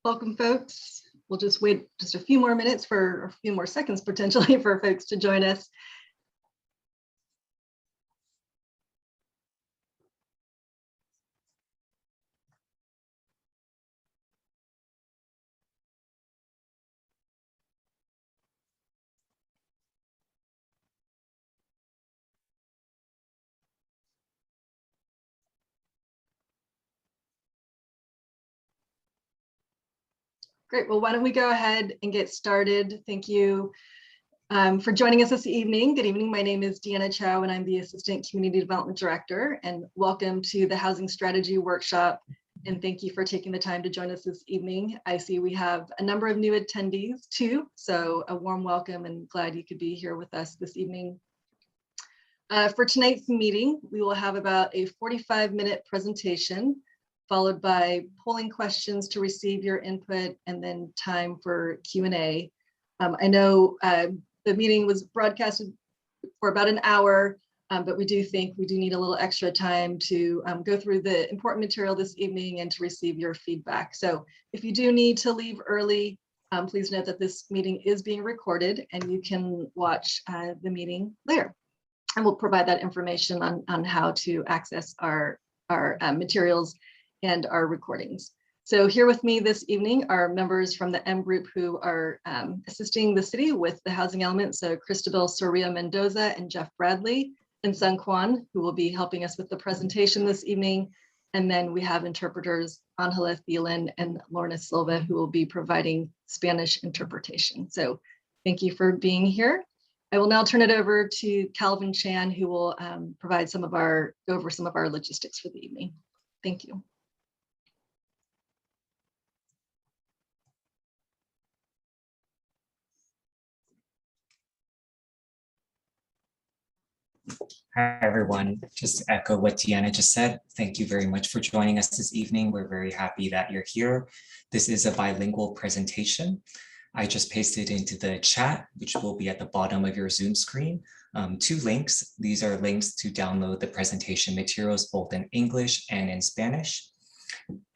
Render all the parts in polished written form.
Welcome, folks. We'll just wait just a few more minutes or a few more seconds potentially for folks to join us. Great. Well, why don't we go ahead and get started? Thank you for joining us this evening. Good evening. My name is Deanna Chow, and I'm the Assistant Community Development Director. And welcome to the Housing Strategy Workshop. And thank you for taking the time to join us this evening. I see we have a number of new attendees too, so a warm welcome and glad you could be here with us this evening. For tonight's meeting, we will have about a 45-minute presentation, followed by polling questions to receive your input, and then time for Q&A. I know the meeting was broadcasted for about an hour, but we do think we do need a little extra time to go through the important material this evening and to receive your feedback. So if you do need to leave early, please note that this meeting is being recorded and you can watch the meeting later. And we'll provide that information on how to access our materials and our recordings. So here with me this evening are members from the M Group who are assisting the city with the housing element. So Cristobal Soria Mendoza and Jeff Bradley, and Sun Kwan, who will be helping us with the presentation this evening. And then we have interpreters Angela Thielen and Lorna Silva, who will be providing Spanish interpretation. So thank you for being here. I will now turn it over to Calvin Chan, who will go over some of our logistics for the evening. Thank you. Hi, everyone. Just to echo what Deanna just said, thank you very much for joining us this evening. We're very happy that you're here. This is a bilingual presentation. I just pasted into the chat, which will be at the bottom of your Zoom screen, 2 links. These are links to download the presentation materials, both in English and in Spanish.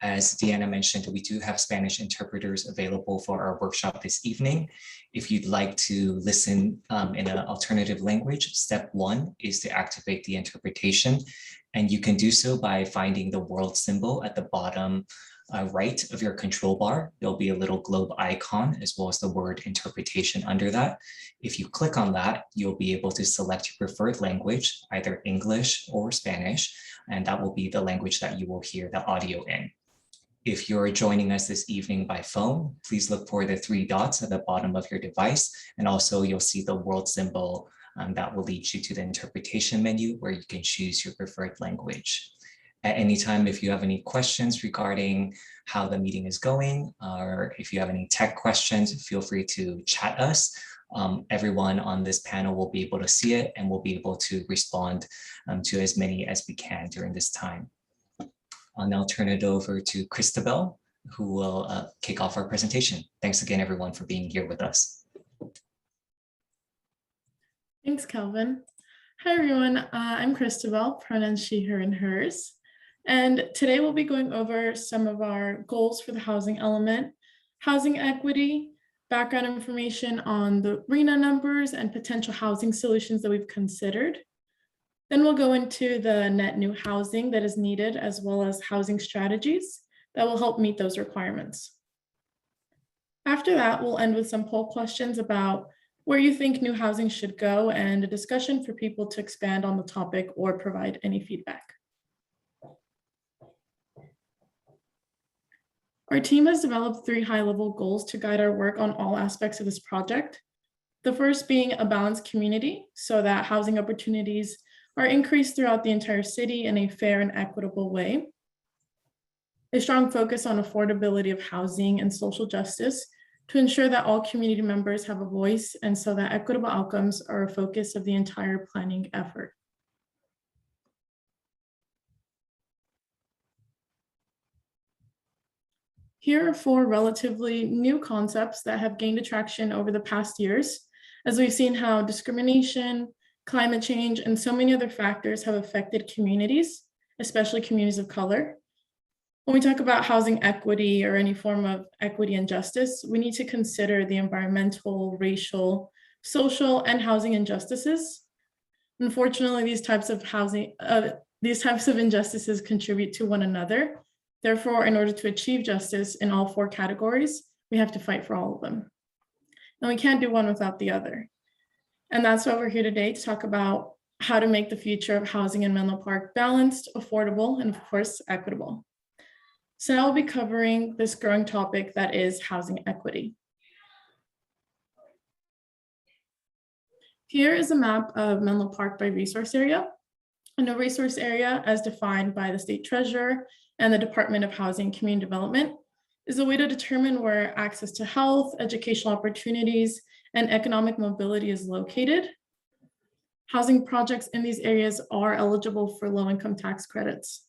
As Deanna mentioned, we do have Spanish interpreters available for our workshop this evening. If you'd like to listen in an alternative language, step 1 is to activate the interpretation. And you can do so by finding the world symbol at the bottom right of your control bar. There'll be a little globe icon as well as the word interpretation under that. If you click on that, you'll be able to select your preferred language, either English or Spanish, and that will be the language that you will hear the audio in. If you're joining us this evening by phone, please look for the 3 dots at the bottom of your device, and also you'll see the world symbol that will lead you to the interpretation menu where you can choose your preferred language. At any time, if you have any questions regarding how the meeting is going, or if you have any tech questions, feel free to chat us. Everyone on this panel will be able to see it and we'll be able to respond to as many as we can during this time. I'll now turn it over to Cristobal, who will kick off our presentation. Thanks again, everyone, for being here with us. Thanks, Calvin. Hi, everyone. I'm Cristobal, pronouns she, her, and hers. And today we'll be going over some of our goals for the housing element, housing equity, background information on the RHNA numbers and potential housing solutions that we've considered. Then we'll go into the net new housing that is needed, as well as housing strategies that will help meet those requirements. After that, we'll end with some poll questions about where you think new housing should go and a discussion for people to expand on the topic or provide any feedback. Our team has developed 3 high-level goals to guide our work on all aspects of this project. The first being a balanced community so that housing opportunities are increased throughout the entire city in a fair and equitable way. A strong focus on affordability of housing and social justice to ensure that all community members have a voice and so that equitable outcomes are a focus of the entire planning effort. Here are 4 relatively new concepts that have gained attraction over the past years, as we've seen how discrimination, climate change, and so many other factors have affected communities, especially communities of color. When we talk about housing equity or any form of equity and justice, we need to consider the environmental, racial, social, and housing injustices. Unfortunately, these types of injustices contribute to one another. Therefore, in order to achieve justice in all four categories, we have to fight for all of them. And we can't do one without the other. And that's why we're here today to talk about how to make the future of housing in Menlo Park balanced, affordable, and of course, equitable. So now we'll be covering this growing topic that is housing equity. Here is a map of Menlo Park by resource area. And a resource area, as defined by the State Treasurer and the Department of Housing and Community Development, is a way to determine where access to health, educational opportunities, and economic mobility is located. Housing projects in these areas are eligible for low-income tax credits.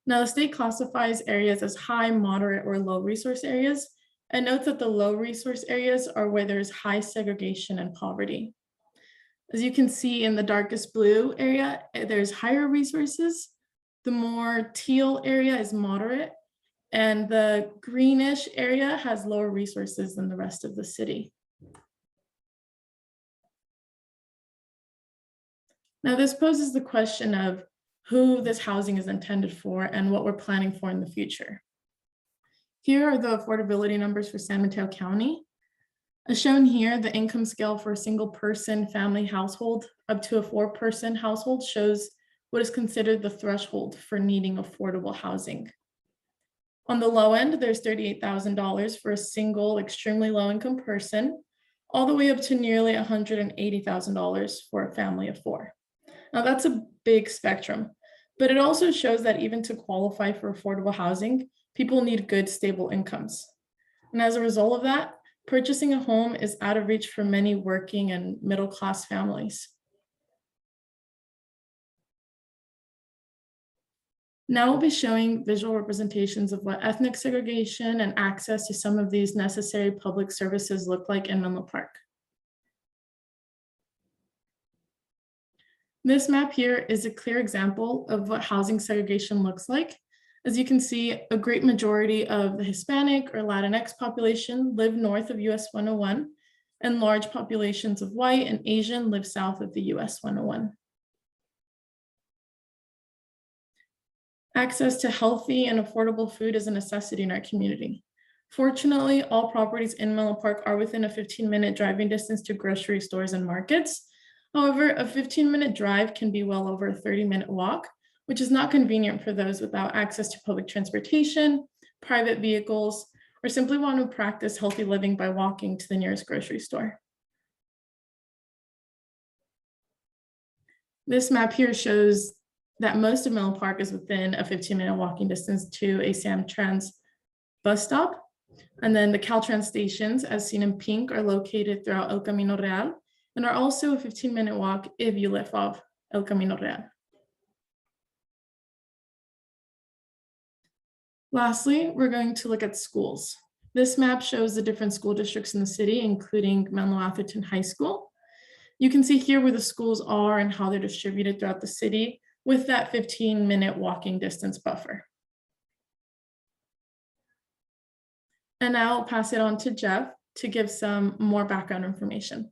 Now, the state classifies areas as high, moderate, or low resource areas, and notes that the low resource areas are where there's high segregation and poverty. As you can see in the darkest blue area, there's higher resources. The more teal area is moderate, and the greenish area has lower resources than the rest of the city. Now, this poses the question of who this housing is intended for and what we're planning for in the future. Here are the affordability numbers for San Mateo County. As shown here, the income scale for a single person family household up to a 4-person household shows what is considered the threshold for needing affordable housing. On the low end, there's $38,000 for a single extremely low income person, all the way up to nearly $180,000 for a family of 4. Now that's a big spectrum, but it also shows that even to qualify for affordable housing, people need good, stable incomes. And as a result of that, purchasing a home is out of reach for many working and middle-class families. Now we'll be showing visual representations of what ethnic segregation and access to some of these necessary public services look like in Menlo Park. This map here is a clear example of what housing segregation looks like. As you can see, a great majority of the Hispanic or Latinx population live north of US 101, and large populations of white and Asian live south of the US 101. Access to healthy and affordable food is a necessity in our community. Fortunately, all properties in Menlo Park are within a 15-minute driving distance to grocery stores and markets. However, a 15-minute drive can be well over a 30-minute walk, which is not convenient for those without access to public transportation, private vehicles, or simply want to practice healthy living by walking to the nearest grocery store. This map here shows that most of Menlo Park is within a 15-minute walking distance to a Samtrans bus stop. And then the Caltrans stations, as seen in pink, are located throughout El Camino Real and are also a 15-minute walk if you live off El Camino Real. Lastly, we're going to look at schools. This map shows the different school districts in the city, including Menlo Atherton High School. You can see here where the schools are and how they're distributed throughout the city with that 15-minute walking distance buffer. And now I'll pass it on to Jeff to give some more background information.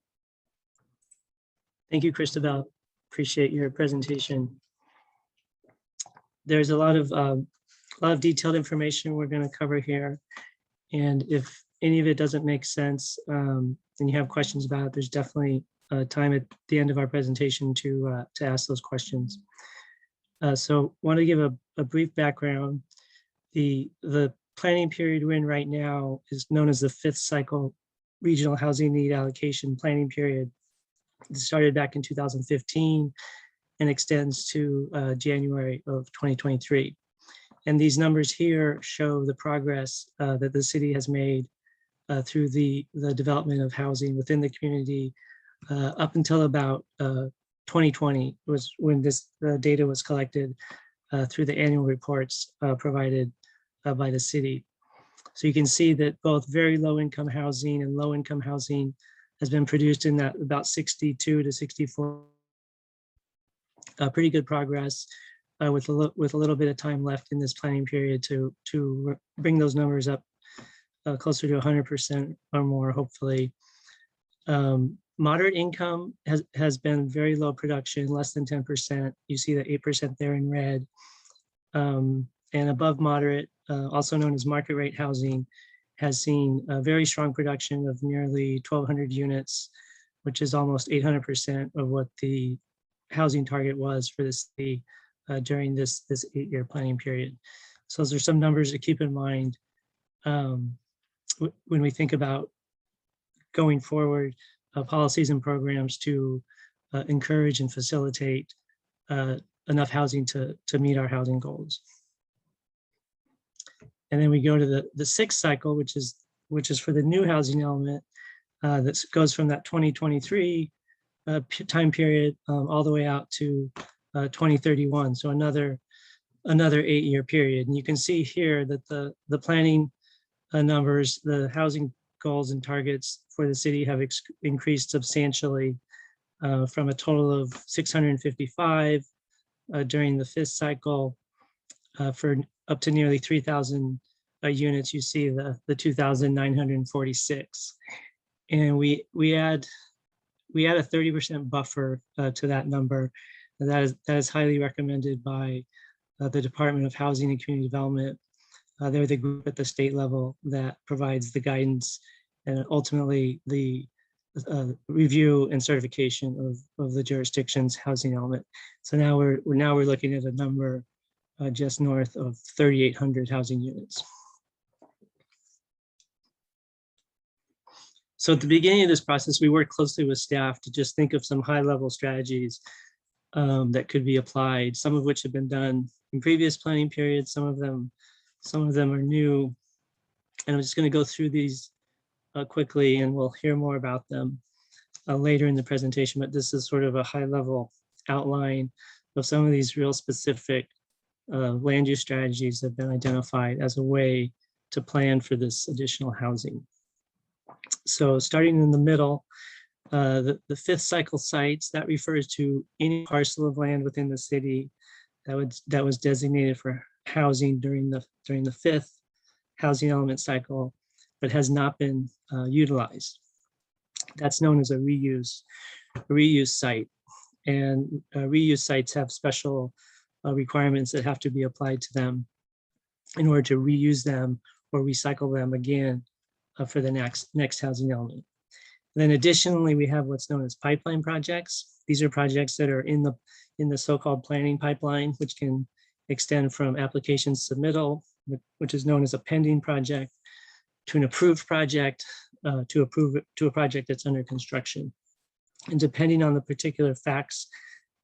Thank you, Christabel. Appreciate your presentation. There's a lot of detailed information we're going to cover here. And if any of it doesn't make sense and you have questions about it, there's definitely time at the end of our presentation to ask those questions. So want to give a brief background. The planning period we're in right now is known as the 5th cycle regional housing need allocation planning period. It started back in 2015 and extends to January of 2023. And these numbers here show the progress that the city has made through the development of housing within the community up until about 2020 was when this data was collected through the annual reports provided by the city. So you can see that both very low income housing and low income housing has been produced in that about 62 to 64. Pretty good progress. with a little bit of time left in this planning period to bring those numbers up closer to 100% or more, hopefully. Moderate income has been very low production, less than 10%. You see the 8% there in red. And above moderate, also known as market rate housing, has seen a very strong production of nearly 1,200 units, which is almost 800% of what the housing target was for the city during this 8-year planning period. So those are some numbers to keep in mind when we think about going forward policies and programs to encourage and facilitate enough housing to meet our housing goals. And then we go to the sixth cycle, which is for the new housing element that goes from that 2023 time period all the way out to 2031. So another 8-year period. And you can see here that the planning numbers, the housing goals and targets for the city have increased substantially from a total of 655 during the fifth cycle for up to nearly 3,000 units. You see the 2,946, and we add a 30% buffer to that number. And that is highly recommended by the Department of Housing and Community Development. They're the group at the state level that provides the guidance and ultimately the review and certification of the jurisdiction's housing element. So now we're looking at a number just north of 3,800 housing units. So at the beginning of this process, we worked closely with staff to just think of some high-level strategies that could be applied, some of which have been done in previous planning periods. Some of them are new. And I'm just going to go through these quickly, and we'll hear more about them later in the presentation. But this is sort of a high-level outline of some of these real specific land use strategies that have been identified as a way to plan for this additional housing. So starting in the middle, the fifth cycle sites, that refers to any parcel of land within the city that was designated for housing during the fifth housing element cycle, but has not been utilized. That's known as a reuse site. And reuse sites have special requirements that have to be applied to them in order to reuse them or recycle them again for the next housing element. And then additionally, we have what's known as pipeline projects. These are projects that are in the so-called planning pipeline, which can extend from application submittal, which is known as a pending project, to an approved project, to a project that's under construction. And depending on the particular facts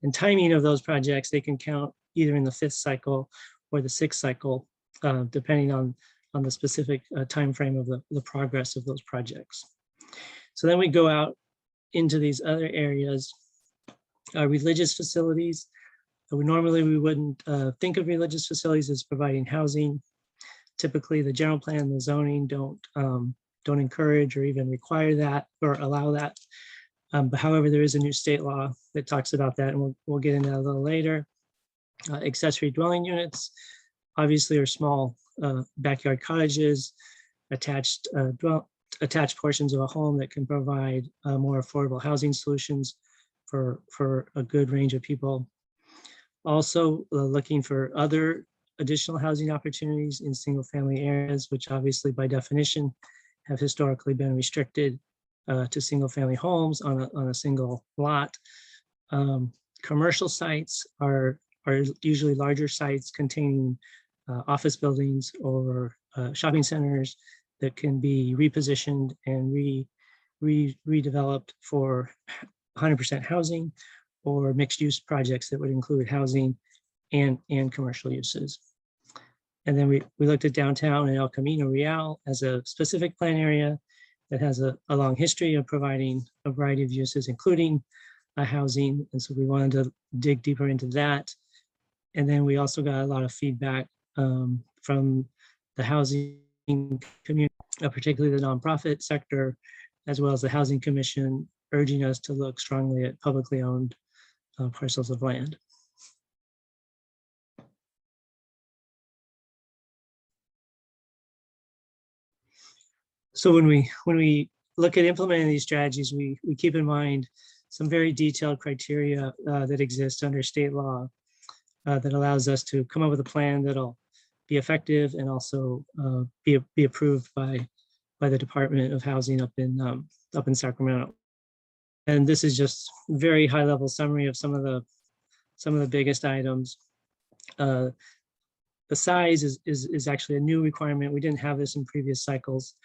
and timing of those projects, they can count either in the fifth cycle or the sixth cycle, depending on the specific time frame of the progress of those projects. So then we go out into these other areas, religious facilities. Normally we wouldn't think of religious facilities as providing housing. Typically the general plan and the zoning don't encourage or even require that or allow that. But however, there is a new state law that talks about that, and we'll get into that a little later. Accessory dwelling units obviously are small backyard cottages, attached portions of a home that can provide more affordable housing solutions for a good range of people. Also looking for other additional housing opportunities in single family areas, which obviously by definition have historically been restricted to single family homes on a single lot. Commercial sites are usually larger sites containing office buildings or shopping centers that can be repositioned and redeveloped for 100% housing, or mixed use projects that would include housing and commercial uses. And then we looked at downtown and El Camino Real as a specific plan area that has a long history of providing a variety of uses, including housing. And so we wanted to dig deeper into that. And then we also got a lot of feedback from the housing community, particularly the nonprofit sector, as well as the Housing Commission, urging us to look strongly at publicly owned parcels of land. So when we look at implementing these strategies, we keep in mind some very detailed criteria that exist under state law that allows us to come up with a plan that'll be effective and also be approved by the Department of Housing up in Sacramento. And this is just very high level summary of some of the biggest items. The size is actually a new requirement. We didn't have this in previous cycles.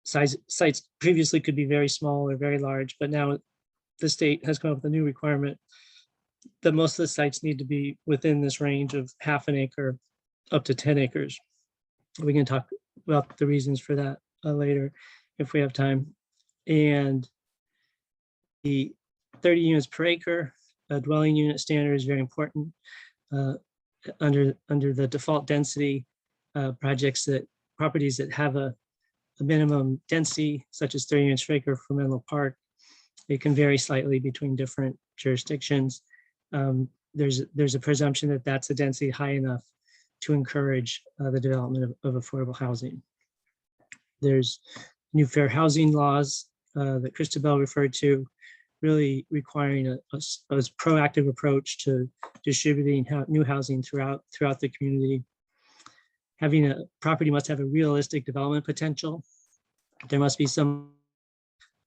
Sites previously could be very small or very large, but now the state has come up with a new requirement that most of the sites need to be within this range of ½ an acre up to 10 acres. We can talk about the reasons for that later if we have time. And the 30 units per acre dwelling unit standard is very important. Under the default density, properties that have a minimum density, such as 30 units per acre for Menlo Park, it can vary slightly between different jurisdictions. There's a presumption that that's a density high enough to encourage the development of affordable housing. There's new fair housing laws that Christabel referred to, really requiring a proactive approach to distributing new housing throughout the community. Having a property must have a realistic development potential. There must be some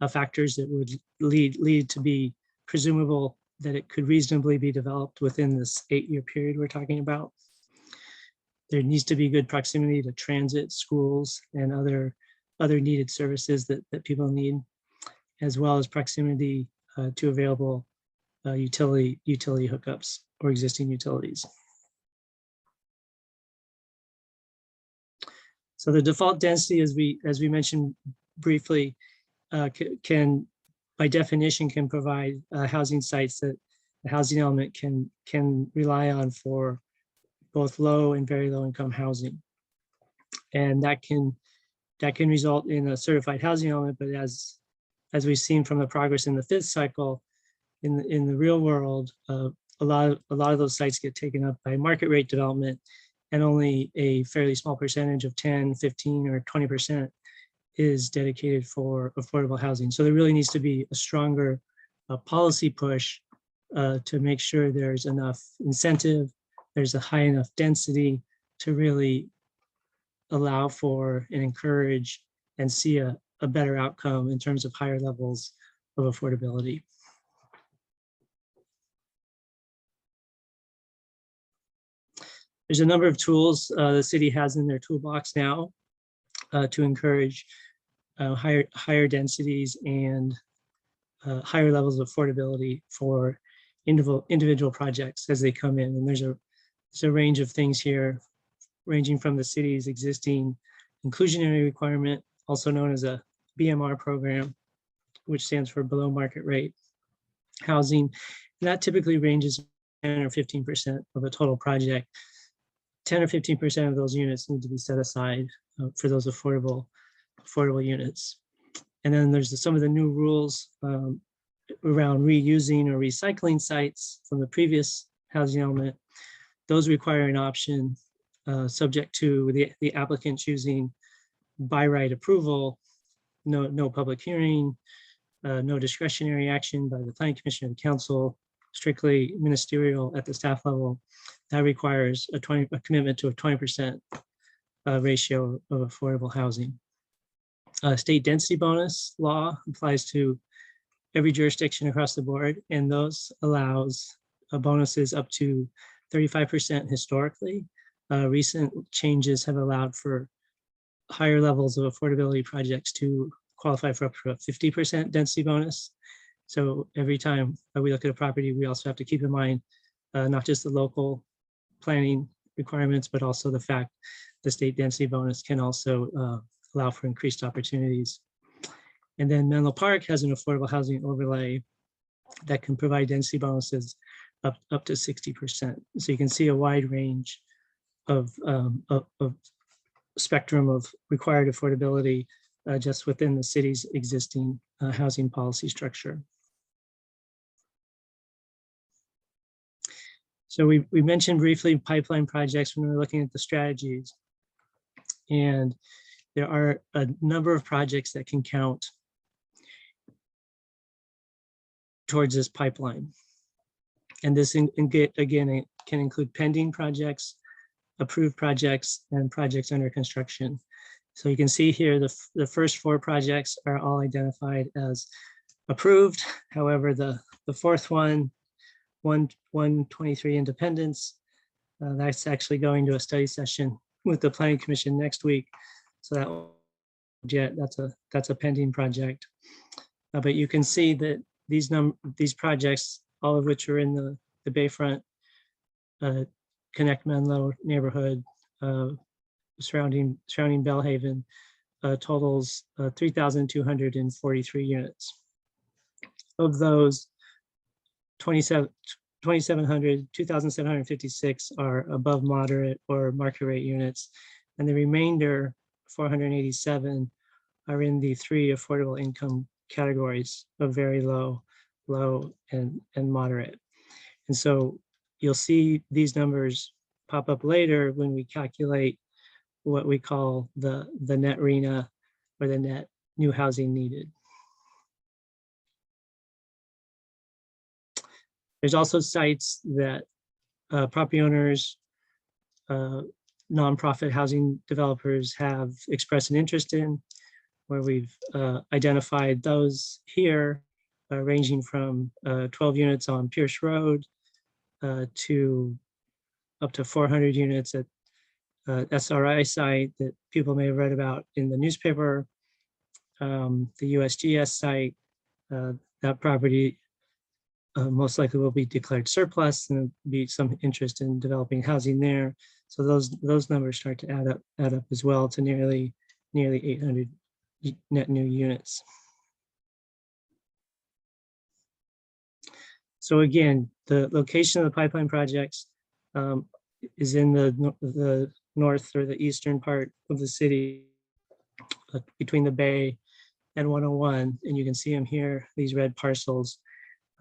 factors that would lead to be presumable that it could reasonably be developed within this 8-year period we're talking about. There needs to be good proximity to transit, schools, and other needed services that people need, as well as proximity to available utility hookups or existing utilities. So the default density, as we mentioned briefly, can by definition can provide housing sites that the housing element can rely on for both low and very low income housing, and that can result in a certified housing element. But as we've seen from the progress in the 5th cycle, in the real world, a lot of those sites get taken up by market rate development, and only a fairly small percentage of 10, 15, or 20% is dedicated for affordable housing. So there really needs to be a stronger policy push to make sure there's enough incentive, there's a high enough density to really allow for and encourage and see a better outcome in terms of higher levels of affordability. There's a number of tools the city has in their toolbox now to encourage higher densities and higher levels of affordability for individual projects as they come in. And there's a range of things here, ranging from the city's existing inclusionary requirement, also known as a BMR program, which stands for below market rate housing. And that typically ranges 10 or 15% of a total project. 10 or 15% of those units need to be set aside for those affordable units. And then there's some of the new rules around reusing or recycling sites from the previous housing element. Those require an option subject to the applicant choosing by right approval, no public hearing, no discretionary action by the planning commission and council, strictly ministerial at the staff level. That requires a commitment to a 20% ratio of affordable housing. State density bonus law applies to every jurisdiction across the board, and those allows bonuses up to 35% historically. Recent changes have allowed for higher levels of affordability projects to qualify for up to a 50% density bonus. So every time we look at a property, we also have to keep in mind not just the local planning requirements, but also the fact the state density bonus can also allow for increased opportunities. And then Menlo Park has an affordable housing overlay that can provide density bonuses up to 60%. So you can see a wide range of spectrum of required affordability just within the city's existing housing policy structure. So we mentioned briefly pipeline projects when we were looking at the strategies. And there are a number of projects that can count towards this pipeline. And this, again, it can include pending projects, approved projects, and projects under construction. So you can see here, the first 4 projects are all identified as approved. However, the fourth one, 123 Independence, that's actually going to a study session with the Planning Commission next week. So that's a pending project. But you can see that these projects, all of which are in the Bayfront, Connect Menlo neighborhood, surrounding Bellhaven, totals 3,243 units. Of those, 2,756 are above moderate or market rate units, and the remainder, 487, are in the 3 affordable income categories of very low, and moderate. And so you'll see these numbers pop up later when we calculate what we call the net RENA, or the net new housing needed. There's also sites that property owners, nonprofit housing developers have expressed an interest in, where we've identified those here, ranging from 12 units on Pierce Road to up to 400 units at SRI site that people may have read about in the newspaper, the USGS site. That property most likely will be declared surplus, and there'll be some interest in developing housing there. So those numbers start to add up as well to nearly 800 net new units. So again, the location of the pipeline projects is in the north or the eastern part of the city, between the Bay and 101, and you can see them here, these red parcels.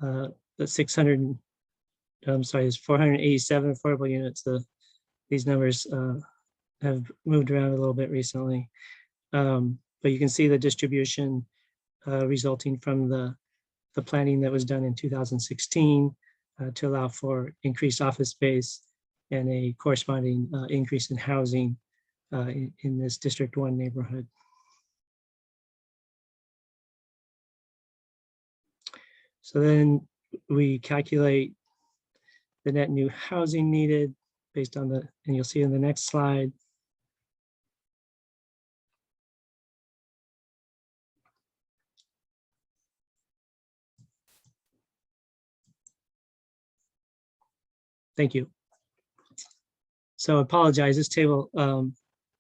The 487 affordable units. These numbers have moved around a little bit recently, but you can see the distribution resulting from the planning that was done in 2016 to allow for increased office space and a corresponding increase in housing in this District 1 neighborhood. So then we calculate the net new housing needed based on and you'll see in the next slide. Thank you. So I apologize, this table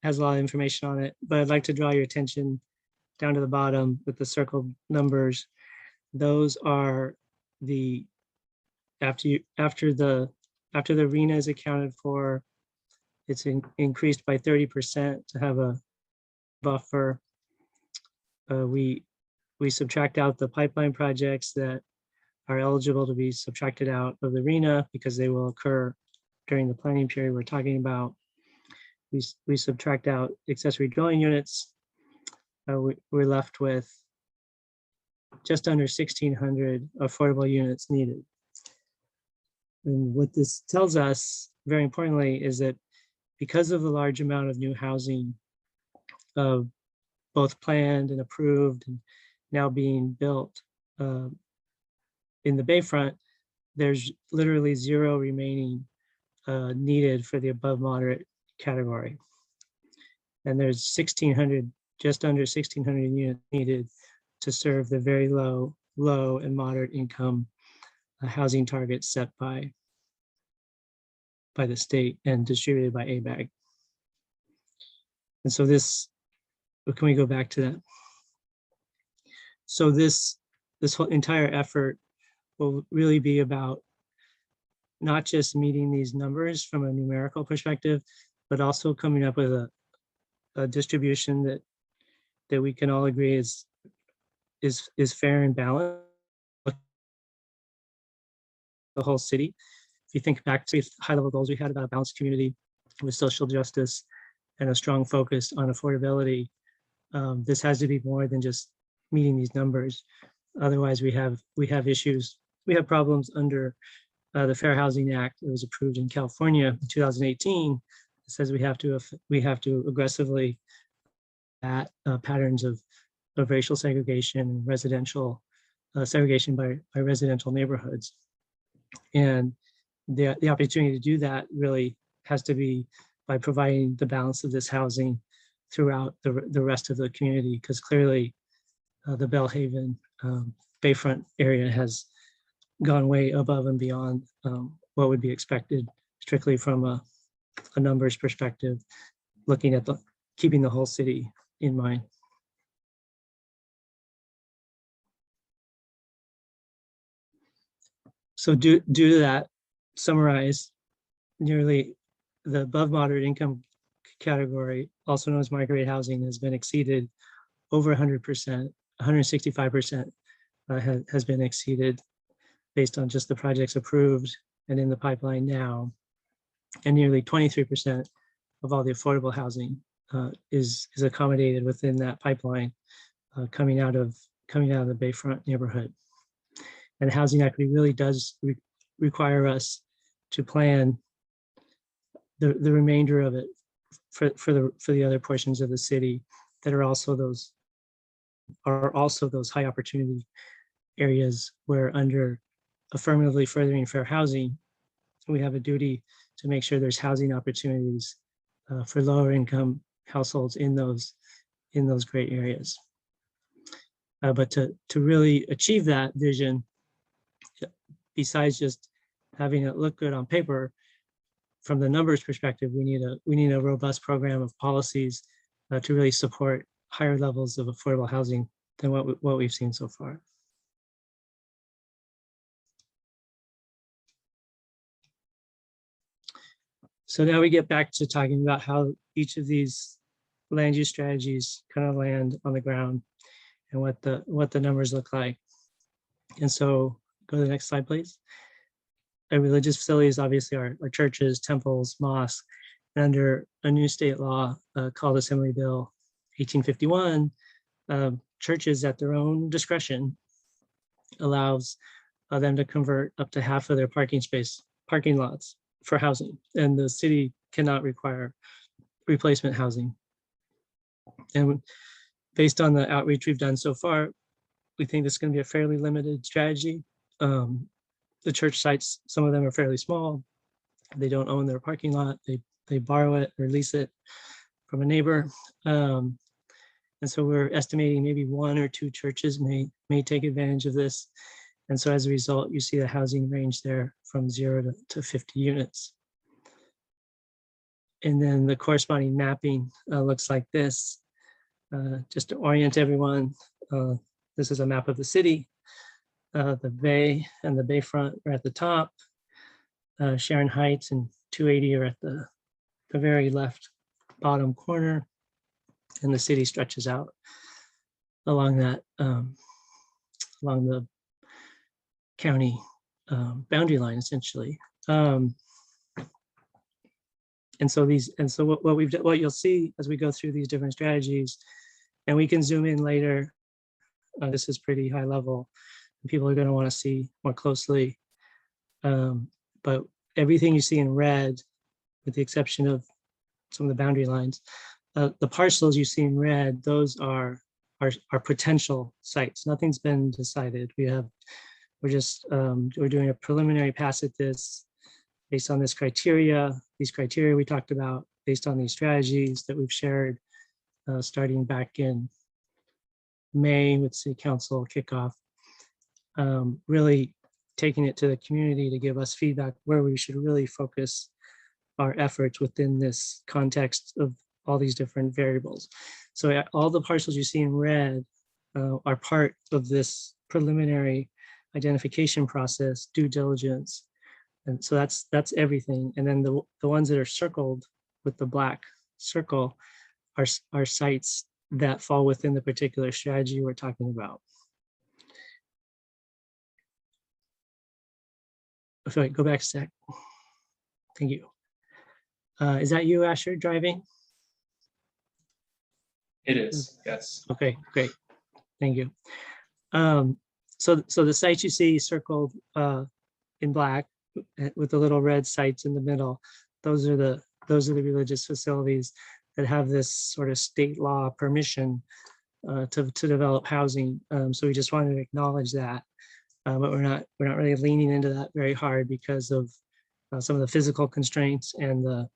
has a lot of information on it, but I'd like to draw your attention down to the bottom with the circled numbers. Those are after the RENA is accounted for, it's increased by 30% to have a buffer. We subtract out the pipeline projects that are eligible to be subtracted out of the RENA because they will occur during the planning period we're talking about. We subtract out accessory dwelling units. We're left with just under 1,600 affordable units needed. And what this tells us, very importantly, is that because of the large amount of new housing, both planned and approved and now being built in the Bayfront, there's literally zero remaining needed for the above moderate category. And there's 1,600, just under 1,600 units needed to serve the very low and moderate income housing targets set by the state and distributed by ABAG. And so can we go back to that? So this whole entire effort will really be about not just meeting these numbers from a numerical perspective, but also coming up with a distribution that we can all agree is fair and balanced. The whole city. If you think back to high-level goals we had about a balanced community with social justice and a strong focus on affordability, This has to be more than just meeting these numbers. Otherwise, we have issues. We have problems under the Fair Housing Act that was approved in California in 2018. It says we have to aggressively at patterns of racial segregation, residential segregation by residential neighborhoods. And the opportunity to do that really has to be by providing the balance of this housing throughout the rest of the community, because clearly the Bellhaven Bayfront area has gone way above and beyond what would be expected strictly from a numbers perspective, looking at keeping the whole city in mind. So due to that, summarize, nearly the above moderate income category, also known as market rate housing, has been exceeded over 100%, 165% has been exceeded based on just the projects approved and in the pipeline now. And nearly 23% of all the affordable housing is accommodated within that pipeline coming out of the Bayfront neighborhood. And housing equity really does require us to plan the remainder of it for the other portions of the city that are also those high opportunity areas where, under affirmatively furthering fair housing, we have a duty to make sure there's housing opportunities for lower income households in those great areas. But to really achieve that vision, besides just having it look good on paper, from the numbers perspective, we need a robust program of policies to really support higher levels of affordable housing than what we've seen so far. So now we get back to talking about how each of these land use strategies kind of land on the ground and what the numbers look like. And so go to the next slide, please. Our religious facilities obviously are churches, temples, mosques. And under a new state law called Assembly Bill 1851, churches at their own discretion allows them to convert up to half of their parking lots for housing, and the city cannot require replacement housing. And based on the outreach we've done so far, we think this is going to be a fairly limited strategy. The church sites, some of them are fairly small. They don't own their parking lot. They borrow it or lease it from a neighbor. And so we're estimating maybe 1 or 2 churches may take advantage of this. And so as a result, you see the housing range there from 0 to 50 units. And then the corresponding mapping looks like this. Just to orient everyone, this is a map of the city. The bay and the bayfront are at the top. Sharon Heights and 280 are at the very left bottom corner. And the city stretches out along that, along the county boundary line, essentially. And so what you'll see as we go through these different strategies, and we can zoom in later. This is pretty high level. People are going to want to see more closely. But everything you see in red, with the exception of some of the boundary lines, the parcels you see in red, those are potential sites. Nothing's been decided. We're doing a preliminary pass at this based on these criteria we talked about, based on these strategies that we've shared starting back in May with City Council kickoff. Really taking it to the community to give us feedback where we should really focus our efforts within this context of all these different variables. So all the parcels you see in red are part of this preliminary identification process, due diligence. And so that's everything. And then the ones that are circled with the black circle are sites that fall within the particular strategy we're talking about. Sorry, go back a sec. Thank you. Is that you, Asher, driving? It is, yes. Okay, great. Thank you. So the sites you see circled in black with the little red sites in the middle, those are the religious facilities that have this sort of state law permission to develop housing. So we just wanted to acknowledge that, but we're not really leaning into that very hard because of some of the physical constraints and the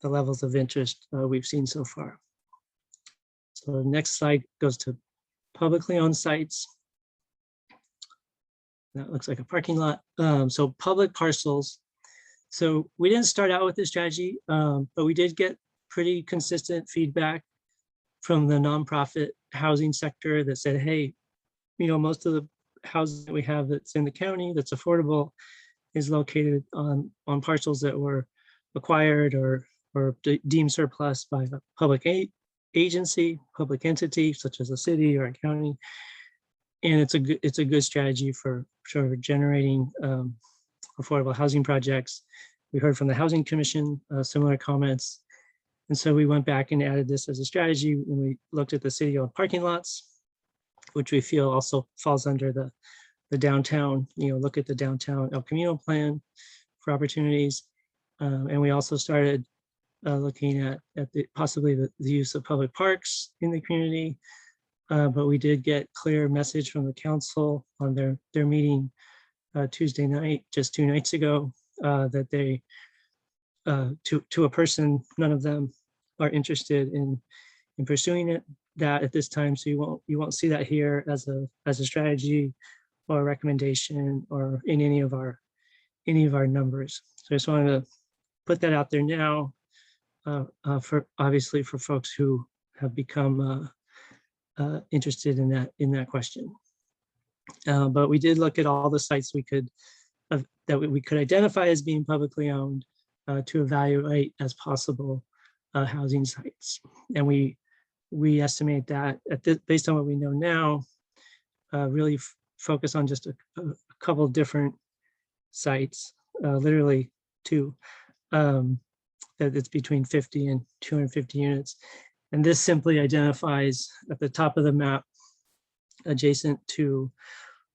levels of interest we've seen so far. So the next slide goes to publicly owned sites. That looks like a parking lot. So public parcels. So we didn't start out with this strategy, but we did get pretty consistent feedback from the nonprofit housing sector that said, hey, most of the housing that we have that's in the county that's affordable is located on parcels that were acquired or deemed surplus by a public agency, public entity, such as a city or a county. And it's a good strategy for generating affordable housing projects. We heard from the Housing Commission similar comments. And so we went back and added this as a strategy when we looked at the city-owned parking lots, which we feel also falls under the downtown, look at the downtown El Camino plan for opportunities. And we also started looking at possibly the use of public parks in the community. But we did get clear message from the council on their meeting Tuesday night, just 2 nights ago, that they, to a person, none of them are interested in pursuing that at this time. So you won't see that here as a strategy or a recommendation or in any of our numbers. So I just wanted to put that out there now, for obviously for folks who have become interested in that question. But we did look at all the sites that we could identify as being publicly owned to evaluate as possible housing sites. And we estimate that based on what we know now, really focus on just a couple different sites, literally 2, that it's between 50 and 250 units. And this simply identifies at the top of the map, adjacent to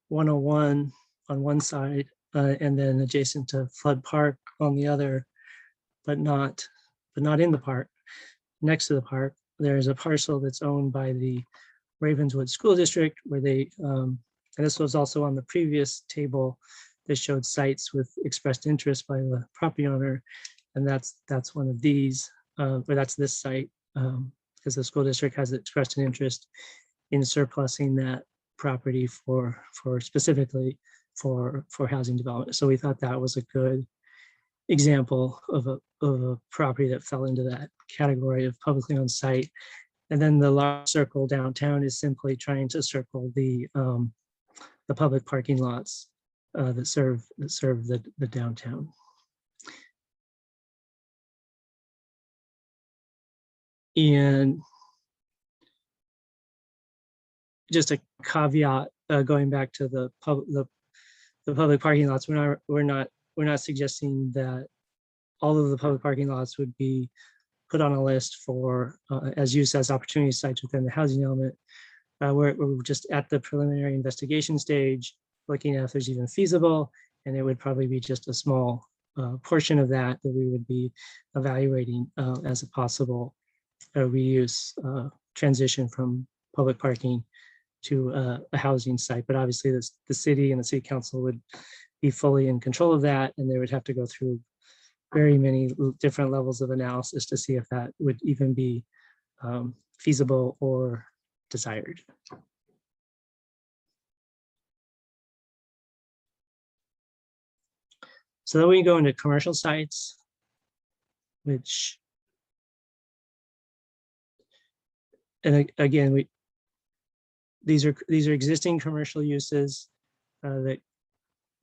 101 on one side, and then adjacent to Flood Park on the other, but not in the park. Next to the park, there's a parcel that's owned by the Ravenswood School District, where they, and this was also on the previous table that showed sites with expressed interest by the property owner, and that's one of these, or that's this site, because the school district has expressed an interest in surplusing that property for specifically for housing development. So we thought that was a good example of a property that fell into that category of publicly owned site. And then the large circle downtown is simply trying to circle the public parking lots that serve the downtown. And just a caveat, going back to the public parking lots, we're not suggesting that all of the public parking lots would be put on a list for as use as opportunity sites within the housing element. We're just at the preliminary investigation stage, looking at if there's even feasible, and it would probably be just a small portion of that we would be evaluating as a possible reuse transition from public parking to a housing site. But obviously the city and the city council would be fully in control of that, and they would have to go through very many different levels of analysis to see if that would even be feasible or desired. So then we go into commercial sites, which, and again, these are existing commercial uses that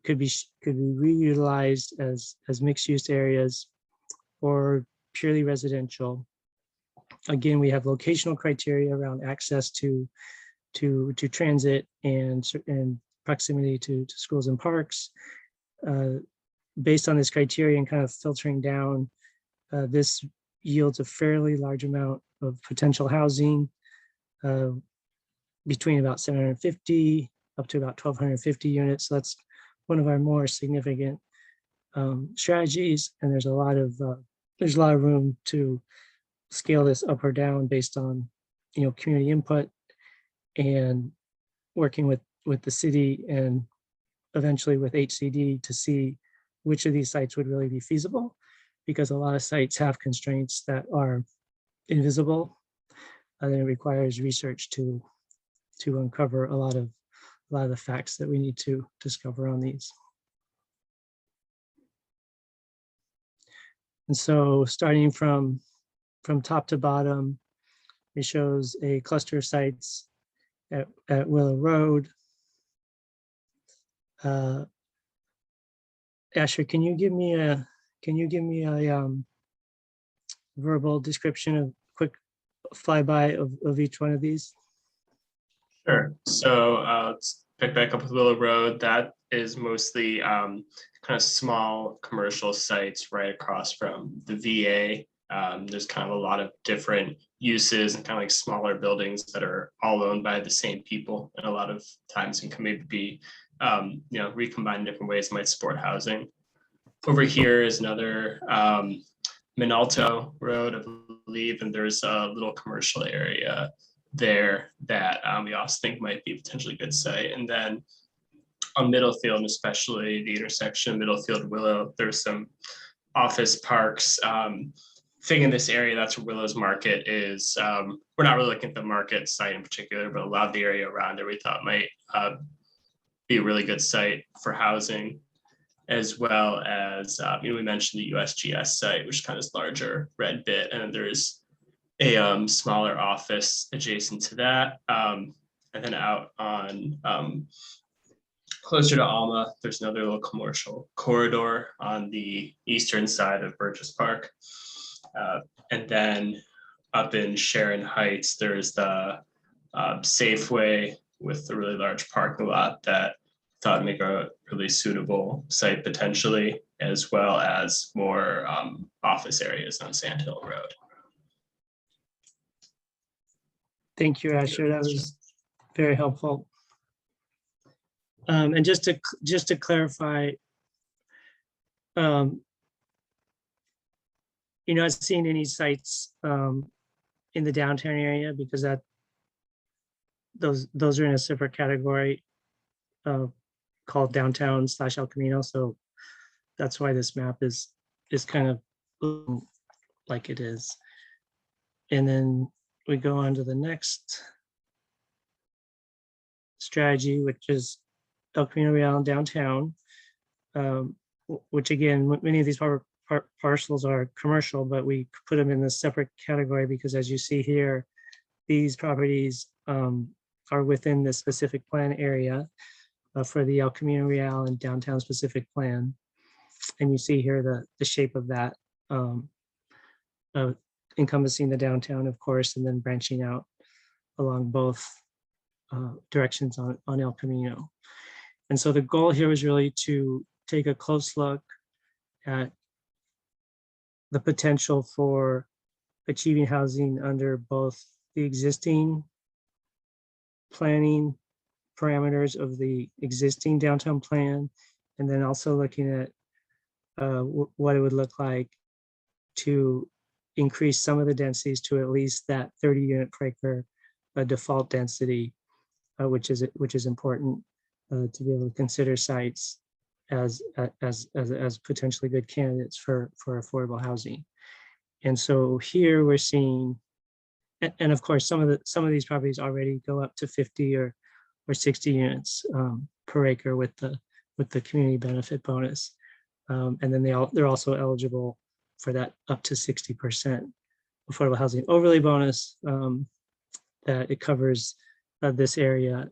could be reutilized as mixed use areas or purely residential. Again, we have locational criteria around access to transit and proximity to schools and parks. Based on this criteria and kind of filtering down, this yields a fairly large amount of potential housing. uh, between about 750 up to about 1,250 units. So that's one of our more significant strategies, and there's a lot of room to scale this up or down based on community input and working with the city and eventually with HCD to see which of these sites would really be feasible, because a lot of sites have constraints that are invisible, and it requires research to uncover a lot of the facts that we need to discover on these. And so starting from top to bottom, it shows a cluster of sites at Willow Road. Asher, can you give me a verbal description, of quick flyby of each one of these? Sure. So let's pick back up with Willow Road. That is mostly kind of small commercial sites right across from the VA. There's kind of a lot of different uses and kind of like smaller buildings that are all owned by the same people, and a lot of times it can maybe be recombined in different ways, might support housing. Over here is another Minalto Road, I believe, and there's a little commercial area there that we also think might be a potentially good site. And then on Middlefield, and especially the intersection of Middlefield Willow, there's some office parks. Thing in this area, that's where Willow's Market is. We're not really looking at the market site in particular, but a lot of the area around there we thought might be a really good site for housing, as well as we mentioned the USGS site, which kind of is larger red bit, and there's a smaller office adjacent to that. And then out on closer to Alma, there's another little commercial corridor on the eastern side of Burgess Park. And then up in Sharon Heights, there's the Safeway with a really large parking lot that thought make a really suitable site potentially, as well as more office areas on Sand Hill Road. Thank you, Asher. That was very helpful. And just to clarify, you're not seeing any sites in the downtown area, because those are in a separate category called downtown / El Camino. So that's why this map is kind of like it is. And then we go on to the next strategy, which is El Camino Real downtown, which again, many of these parcels are commercial, but we put them in a separate category because, as you see here, these properties are within the specific plan area for the El Camino Real and downtown specific plan. And you see here the shape of that, encompassing the downtown, of course, and then branching out along both directions on El Camino. And so the goal here is really to take a close look at the potential for achieving housing under both the existing planning parameters of the existing downtown plan, and then also looking at what it would look like to increase some of the densities to at least that 30 unit per acre default density, which is important to be able to consider sites as potentially good candidates for affordable housing. And so here we're seeing, and of course, some of these properties already go up to 50 or 60 units per acre with the community benefit bonus, and then they're also eligible for that up to 60% affordable housing overlay bonus that it covers this area.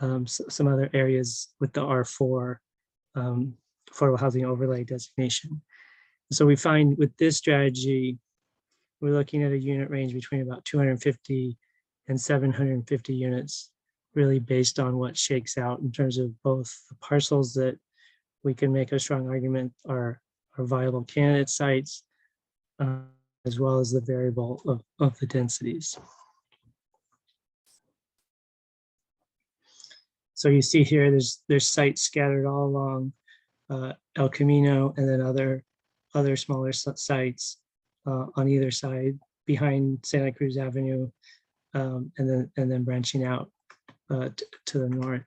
Some other areas with the R4 affordable housing overlay designation. So we find with this strategy, we're looking at a unit range between about 250 and 750 units, really based on what shakes out in terms of both the parcels that we can make a strong argument are viable candidate sites, as well as the variable of the densities. So you see here, there's sites scattered all along El Camino, and then other smaller sites on either side behind Santa Cruz Avenue, and then branching out to the north.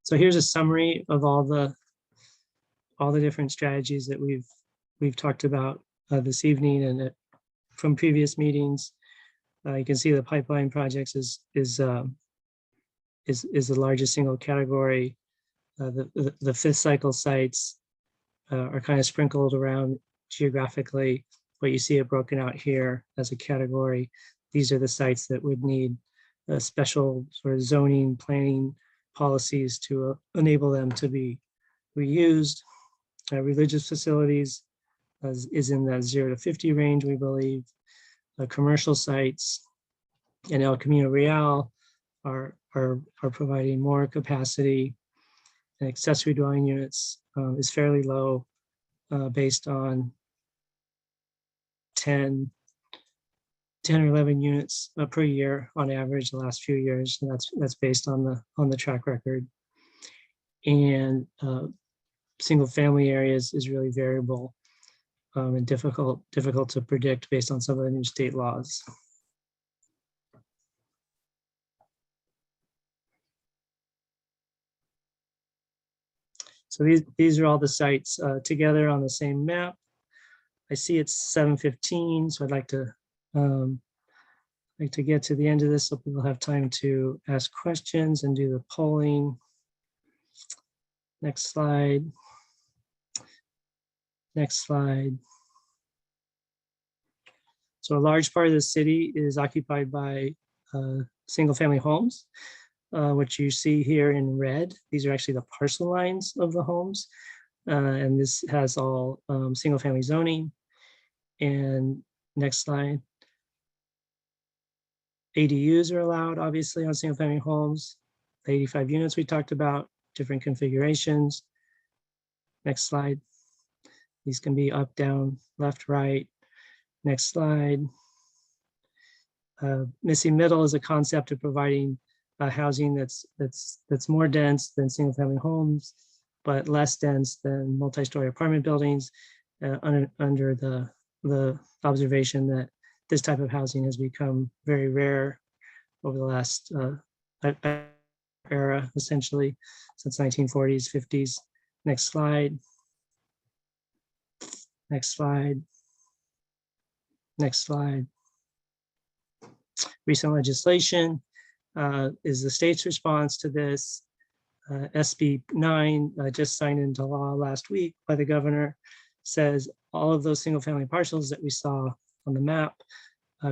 So here's a summary of all the different strategies that we've talked about this evening and from previous meetings. You can see the pipeline projects is the largest single category. The fifth cycle sites are kind of sprinkled around geographically, but you see it broken out here as a category. These are the sites that would need a special sort of zoning planning policies to enable them to be reused. Religious facilities is in that 0 to 50 range, we believe. Commercial sites and El Camino Real are providing more capacity. And accessory dwelling units is fairly low, based on 10 or 11 units per year on average the last few years, and that's based on the track record. And single family areas is really variable and difficult to predict based on some of the new state laws. So these are all the sites together on the same map. I see it's 7:15, so I'd like to get to the end of this so people have time to ask questions and do the polling. Next slide. Next slide. So a large part of the city is occupied by single family homes, which you see here in red. These are actually the parcel lines of the homes. And this has all single family zoning. And next slide. ADUs are allowed, obviously, on single family homes. The 85 units we talked about, different configurations. Next slide. These can be up, down, left, right. Next slide. Missing middle is a concept of providing housing that's more dense than single family homes, but less dense than multi-story apartment buildings, under the observation that this type of housing has become very rare over the last era, essentially, since 1940s, 50s. Next slide. Next slide. Next slide. Recent legislation is the state's response to this. SB 9, just signed into law last week by the governor, says all of those single family parcels that we saw on the map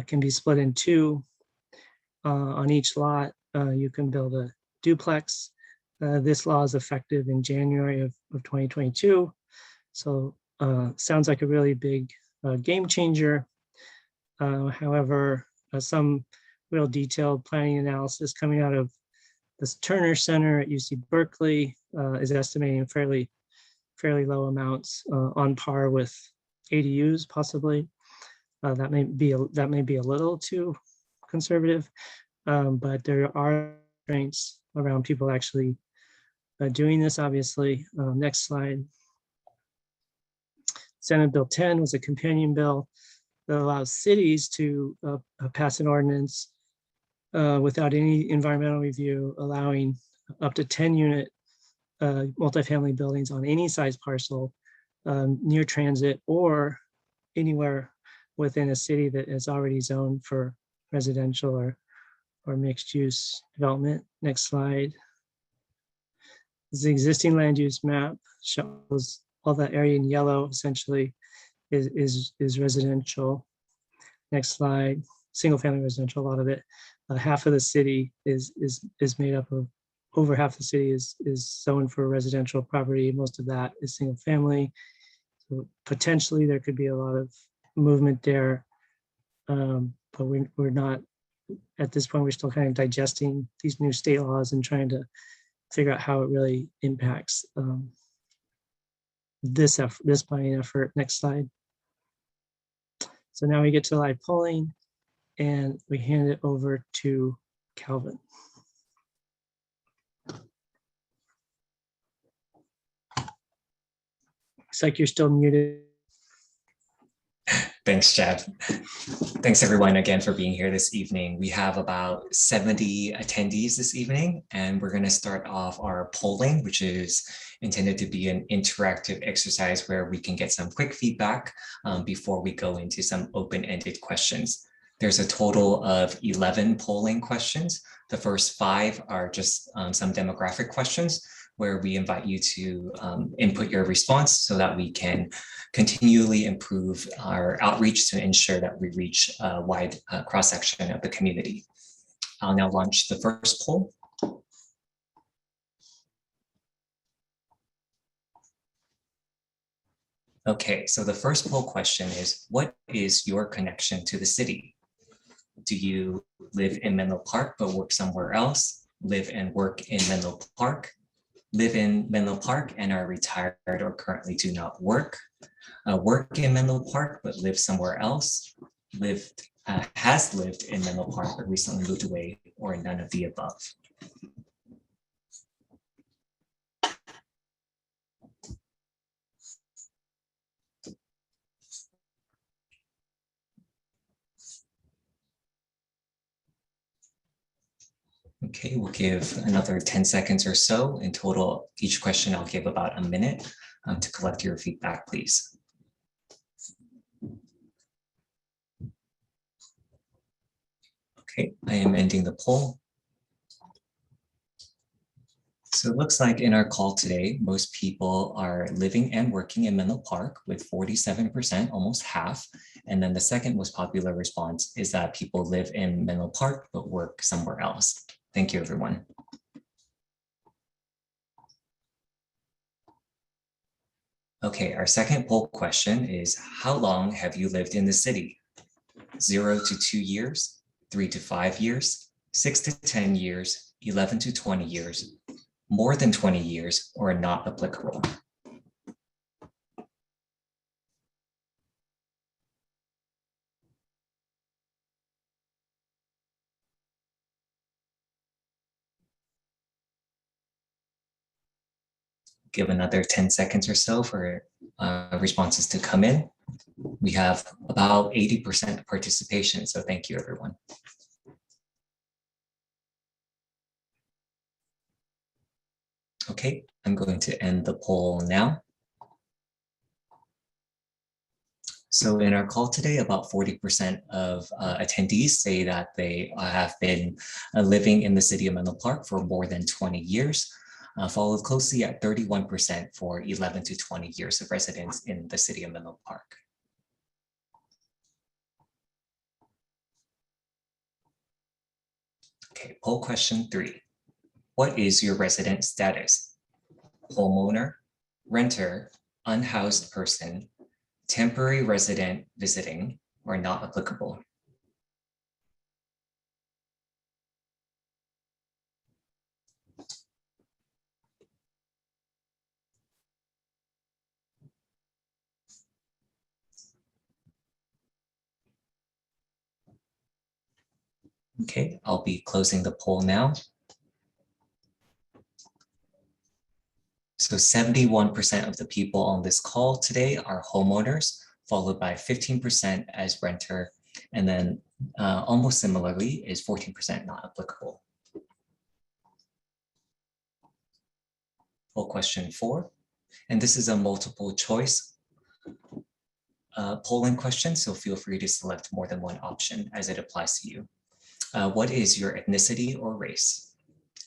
can be split in two. On each lot, you can build a duplex. This law is effective in January of 2022. So sounds like a really big game changer. However, some real detailed planning analysis coming out of this Turner Center at UC Berkeley is estimating fairly low amounts, on par with ADUs possibly. That may be a little too conservative, but there are constraints around people actually doing this, obviously. Next slide. Senate Bill 10 was a companion bill that allows cities to pass an ordinance without any environmental review, allowing up to 10 unit multifamily buildings on any size parcel near transit or anywhere within a city that is already zoned for residential or mixed use development. Next slide. This is the existing land use map, shows all that area in yellow essentially is residential. Next slide. Single family residential, a lot of it. Half of the city is made up of, over half the city is zoned for residential property. Most of that is single family. So potentially there could be a lot of movement there, but we're not, at this point, we're still kind of digesting these new state laws and trying to figure out how it really impacts this planning effort. Next slide. So now we get to live polling. and we hand it over to Calvin. Looks like you're still muted. Thanks, Chad. Thanks everyone again for being here this evening. We have about 70 attendees this evening, and we're going to start off our polling, which is intended to be an interactive exercise where we can get some quick feedback before we go into some open-ended questions. There's a total of 11 polling questions. The first 5 are just some demographic questions where we invite you to input your response so that we can continually improve our outreach to ensure that we reach a wide cross-section of the community. I'll now launch the first poll. Okay, so the first poll question is, what is your connection to the city? Do you live in Menlo Park but work somewhere else? Live and work in Menlo Park? Live in Menlo Park and are retired or currently do not work? Work in Menlo Park but live somewhere else? Has lived in Menlo Park but recently moved away, or none of the above? Okay, we'll give another 10 seconds or so. In total, each question I'll give about a minute to collect your feedback, please. Okay, I am ending the poll. So it looks like in our call today, most people are living and working in Menlo Park with 47%, almost half. And then the second most popular response is that people live in Menlo Park but work somewhere else. Thank you, everyone. Okay, our second poll question is, how long have you lived in the city? 0 to 2 years, 3 to 5 years, 6 to 10 years, 11 to 20 years, more than 20 years, or not applicable? Give another 10 seconds or so for responses to come in. We have about 80% participation, so thank you, everyone. Okay, I'm going to end the poll now. So in our call today, about 40% of attendees say that they have been living in the city of Menlo Park for more than 20 years. Followed closely at 31% for 11 to 20 years of residence in the city of Menlo Park. Okay, poll question 3. What is your resident status? Homeowner, renter, unhoused person, temporary resident visiting, or not applicable? Okay, I'll be closing the poll now. So 71% of the people on this call today are homeowners, followed by 15% as renter, and then almost similarly is 14% not applicable. Poll question 4, and this is a multiple choice polling question, so feel free to select more than one option as it applies to you. What is your ethnicity or race?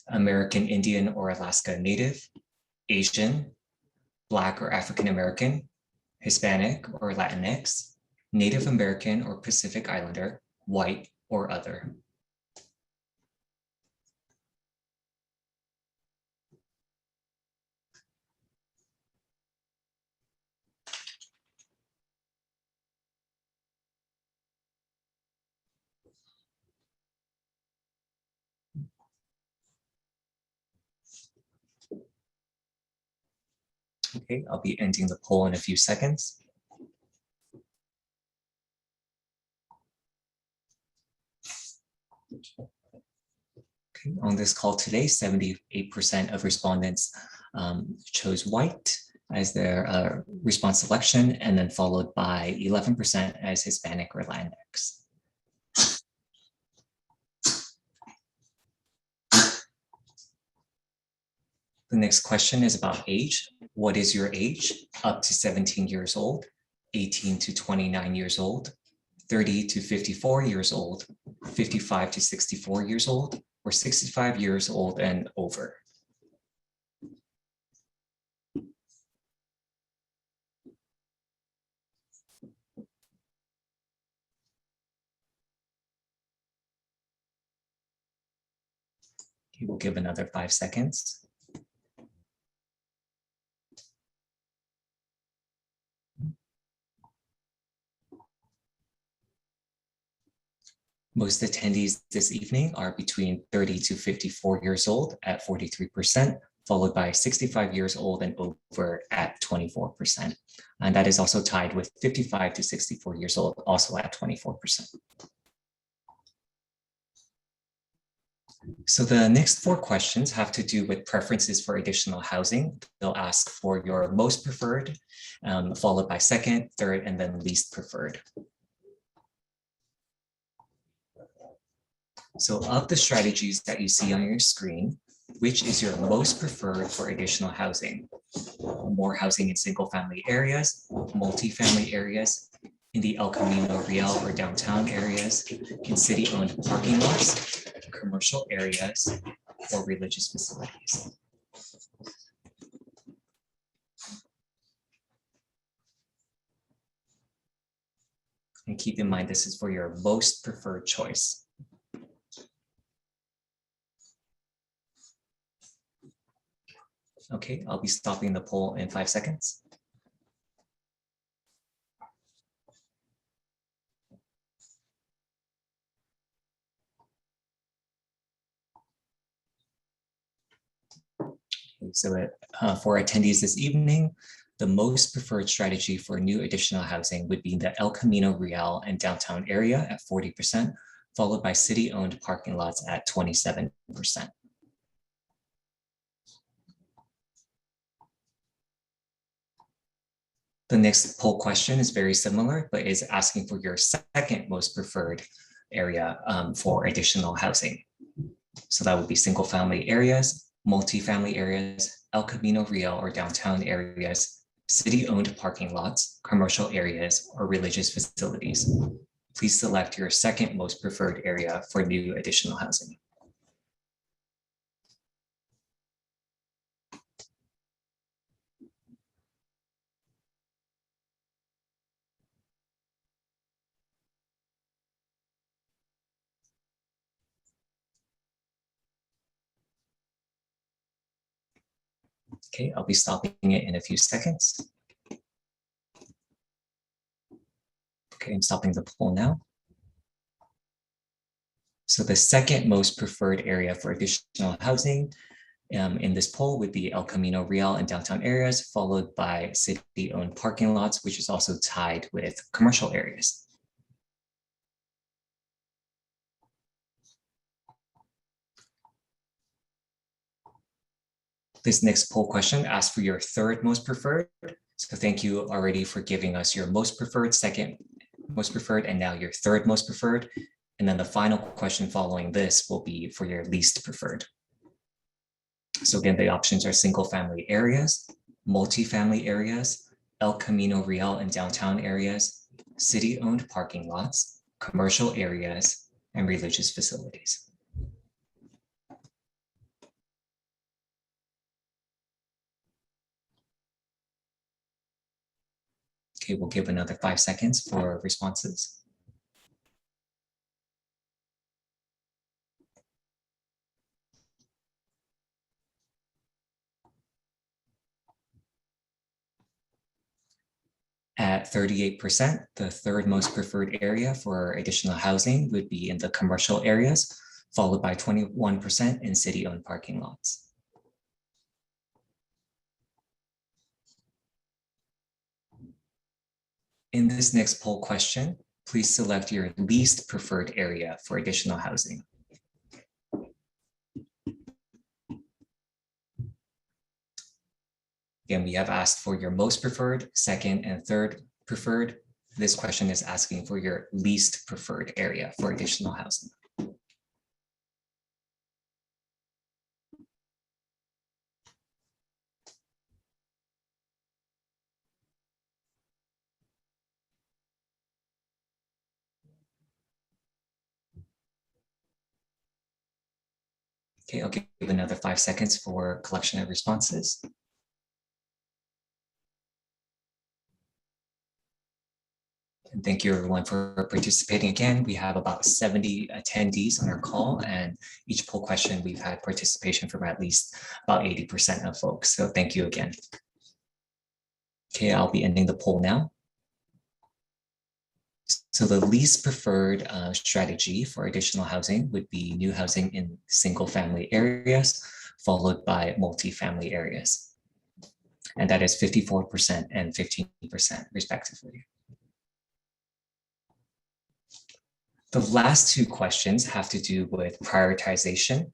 American Indian or Alaska Native, Asian, Black or African American, Hispanic or Latinx, Native American or Pacific Islander, white or other? Okay, I'll be ending the poll in a few seconds. Okay, on this call today, 78% of respondents chose white as their response selection, and then followed by 11% as Hispanic or Latinx. The next question is about age. What is your age? Up to 17 years old, 18 to 29 years old, 30 to 54 years old, 55 to 64 years old, or 65 years old and over. Okay, we'll give another 5 seconds. Most attendees this evening are between 30 to 54 years old at 43%, followed by 65 years old and over at 24%. And that is also tied with 55 to 64 years old, also at 24%. So the next 4 questions have to do with preferences for additional housing. They'll ask for your most preferred, followed by second, third, and then least preferred. So of the strategies that you see on your screen, which is your most preferred for additional housing? More housing in single-family areas, multifamily areas, in the El Camino Real or downtown areas, in city-owned parking lots, commercial areas, or religious facilities. And keep in mind, this is for your most preferred choice. Okay, I'll be stopping the poll in 5 seconds. Okay, so for attendees this evening, the most preferred strategy for new additional housing would be the El Camino Real and downtown area at 40%, followed by city-owned parking lots at 27%. The next poll question is very similar, but is asking for your second most preferred area for additional housing. So that would be single family areas, multifamily areas, El Camino Real or downtown areas, city-owned parking lots, commercial areas, or religious facilities. Please select your second most preferred area for new additional housing. Okay, I'll be stopping it in a few seconds. Okay, I'm stopping the poll now. So the second most preferred area for additional housing in this poll would be El Camino Real and downtown areas, followed by city-owned parking lots, which is also tied with commercial areas. This next poll question asks for your third most preferred. So thank you already for giving us your most preferred, second most preferred, and now your third most preferred. And then the final question following this will be for your least preferred. So again, the options are single family areas, multifamily areas, El Camino Real and downtown areas, city-owned parking lots, commercial areas, and religious facilities. Okay, we'll give another 5 seconds for responses. At 38%, the third most preferred area for additional housing would be in the commercial areas, followed by 21% in city-owned parking lots. In this next poll question, please select your least preferred area for additional housing. Again, we have asked for your most preferred, second, and third preferred. This question is asking for your least preferred area for additional housing. Okay, I'll give another 5 seconds for collection of responses. And thank you everyone for participating again. We have about 70 attendees on our call, and each poll question we've had participation from at least about 80% of folks. So thank you again. Okay, I'll be ending the poll now. So the least preferred strategy for additional housing would be new housing in single family areas, followed by multifamily areas. And that is 54% and 15% respectively. The last two questions have to do with prioritization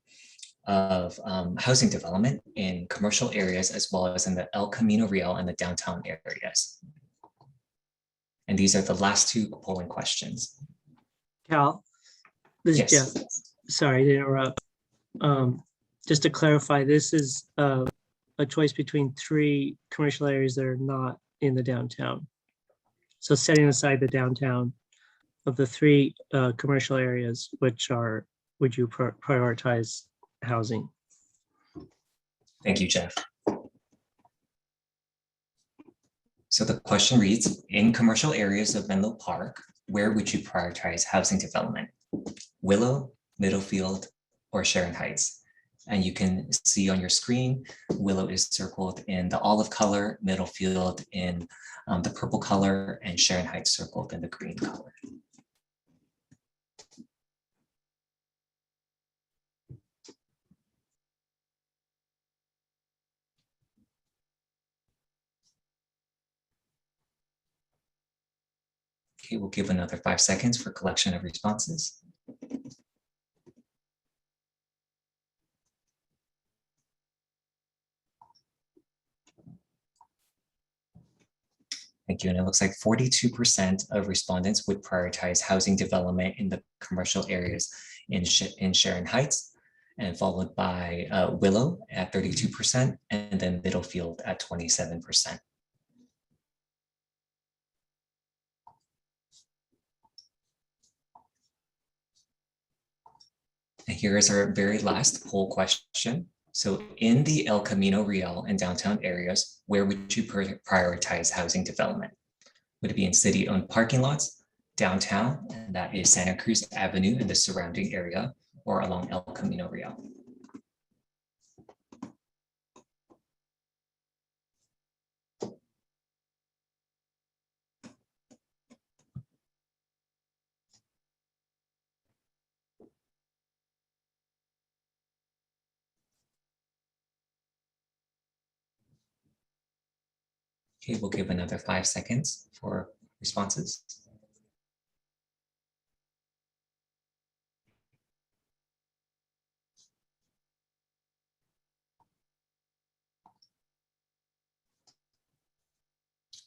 of housing development in commercial areas, as well as in the El Camino Real and the downtown areas. And these are the last two polling questions. Cal, this is Yes. Jeff. Sorry to interrupt. Just to clarify, this is a choice between 3 commercial areas that are not in the downtown. So setting aside the downtown, of the 3 commercial areas, which are, would you prioritize housing? Thank you, Jeff. So the question reads, in commercial areas of Menlo Park, where would you prioritize housing development? Willow, Middlefield, or Sharon Heights? And you can see on your screen, Willow is circled in the olive color, Middlefield in the purple color, and Sharon Heights circled in the green color. Okay, we'll give another 5 seconds for collection of responses. Thank you. And it looks like 42% of respondents would prioritize housing development in the commercial areas in Sharon Heights, and followed by Willow at 32%, and then Middlefield at 27%. And here is our very last poll question. So in the El Camino Real and downtown areas, where would you prioritize housing development? Would it be in city-owned parking lots, downtown, and that is Santa Cruz Avenue and the surrounding area, or along El Camino Real? Okay, we'll give another 5 seconds for responses.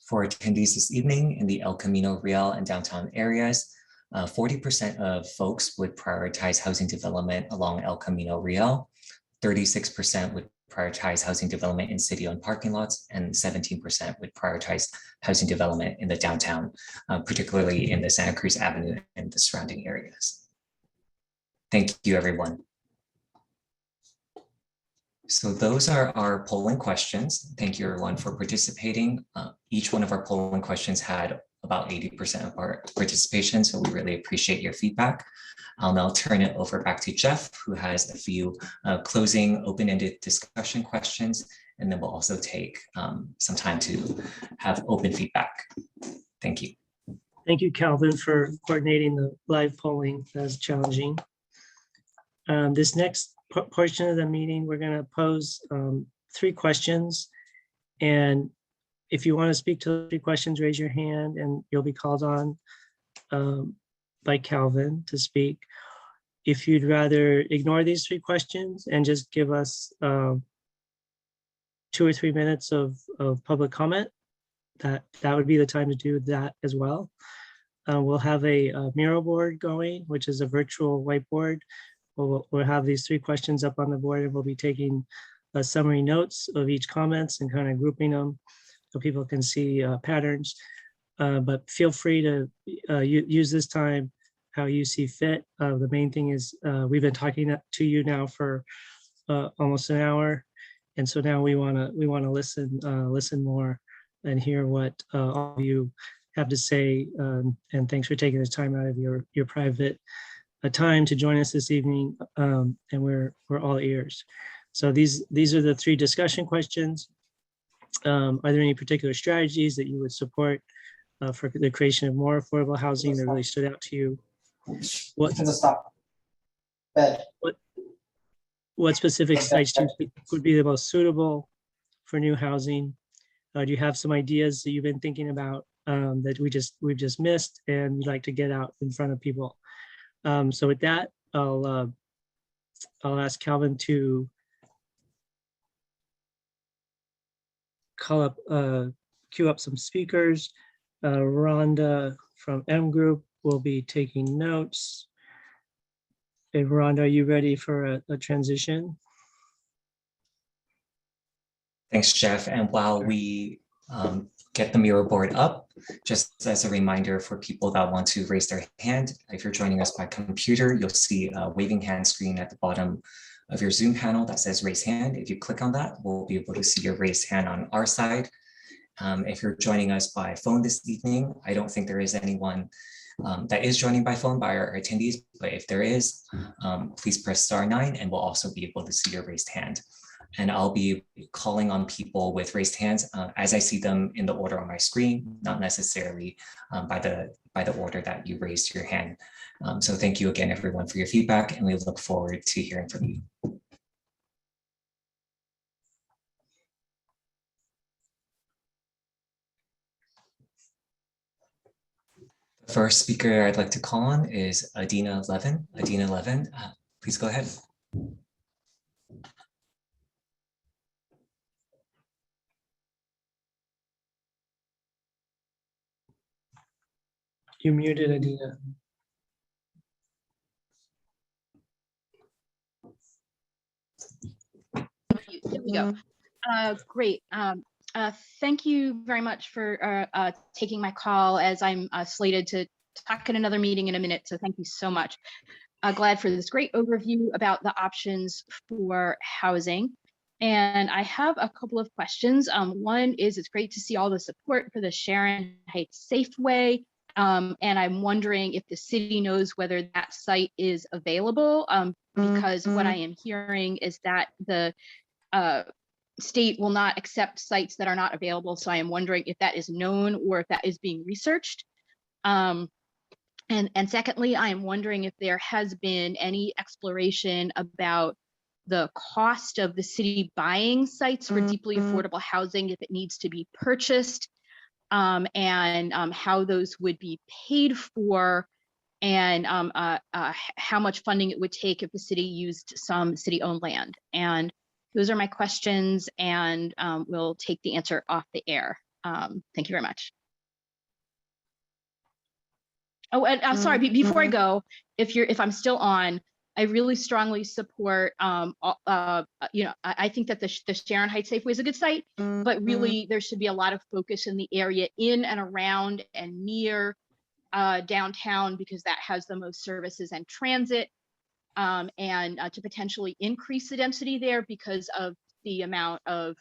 For attendees this evening in the El Camino Real and downtown areas, 40% of folks would prioritize housing development along El Camino Real, 36% would prioritize housing development in city-owned parking lots, and 17% would prioritize housing development in the downtown, particularly in the Santa Cruz Avenue and the surrounding areas. Thank you, everyone. So those are our polling questions. Thank you, everyone, for participating. Each one of our polling questions had about 80% of our participation, so we really appreciate your feedback. I'll now turn it over back to Jeff, who has a few closing open-ended discussion questions, and then we'll also take some time to have open feedback. Thank you. Thank you, Calvin, for coordinating the live polling. That's challenging. This next portion of the meeting, we're going to pose 3 questions. And if you want to speak to the 3 questions, raise your hand and you'll be called on by Calvin to speak. If you'd rather ignore these 3 questions and just give us 2 or 3 minutes of public comment, that would be the time to do that as well. We'll have a mural board going, which is a virtual whiteboard. We'll have these 3 questions up on the board, and we'll be taking summary notes of each comments and kind of grouping them so people can see patterns. But feel free to use this time how you see fit. The main thing is we've been talking to you now for almost an hour, and so now we want to listen more and hear what all of you have to say. And thanks for taking the time out of your private time to join us this evening. And we're all ears. So these are the 3 discussion questions. Are there any particular strategies that you would support for the creation of more affordable housing that really stood out to you? What specific sites do you think would be the most suitable for new housing? Do you have some ideas that you've been thinking about that we've just missed and you'd like to get out in front of people? So with that, I'll ask Calvin to queue up some speakers. Rhonda from M Group will be taking notes. And Rhonda, are you ready for a transition? Thanks, Jeff. And while we get the mural board up, just as a reminder for people that want to raise their hand, if you're joining us by computer, you'll see a waving hand screen at the bottom of your Zoom panel that says raise hand. If you click on that, we'll be able to see your raised hand on our side. If you're joining us by phone this evening, I don't think there is anyone that is joining by phone by our attendees, but if there is, please press *9 and we'll also be able to see your raised hand. And I'll be calling on people with raised hands as I see them in the order on my screen, not necessarily by the order that you raised your hand. So thank you again, everyone, for your feedback, and we look forward to hearing from you. The first speaker I'd like to call on is Adina Levin. Adina Levin, please go ahead. You're muted, Adina. There we go. Great. Thank you very much for taking my call, as I'm slated to talk at another meeting in a minute. So thank you so much. Glad for this great overview about the options for housing. And I have a couple of questions. One is, it's great to see all the support for the Sharon Heights Safeway. And I'm wondering if the city knows whether that site is available, because what I am hearing is that the state will not accept sites that are not available. So I am wondering if that is known or if that is being researched. And secondly, I am wondering if there has been any exploration about the cost of the city buying sites for deeply affordable housing, if it needs to be purchased, and how those would be paid for, and how much funding it would take if the city used some city-owned land. And those are my questions, and we'll take the answer off the air. Thank you very much. Oh, and I'm sorry, before I go, if I'm still on, I really strongly support, I think that the Sharon Heights Safeway is a good site, but really there should be a lot of focus in the area in and around and near downtown, because that has the most services and transit, and to potentially increase the density there because of the amount of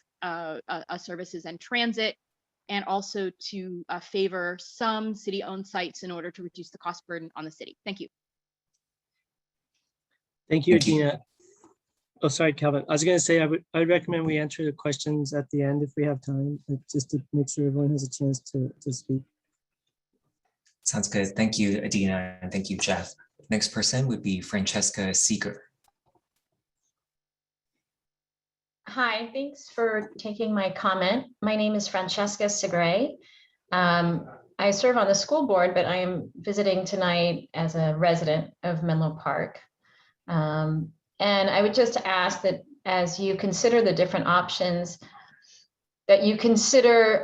services and transit, and also to favor some city-owned sites in order to reduce the cost burden on the city. Thank you. Thank you, Adina. Oh, sorry, Calvin. I was going to say I'd recommend we answer the questions at the end if we have time, just to make sure everyone has a chance to speak. Sounds good. Thank you, Adina, and thank you, Jeff. Next person would be Francesca Seeger. Hi, thanks for taking my comment. My name is Francesca Segre. I serve on the school board, but I am visiting tonight as a resident of Menlo Park. And I would just ask that as you consider the different options, that you consider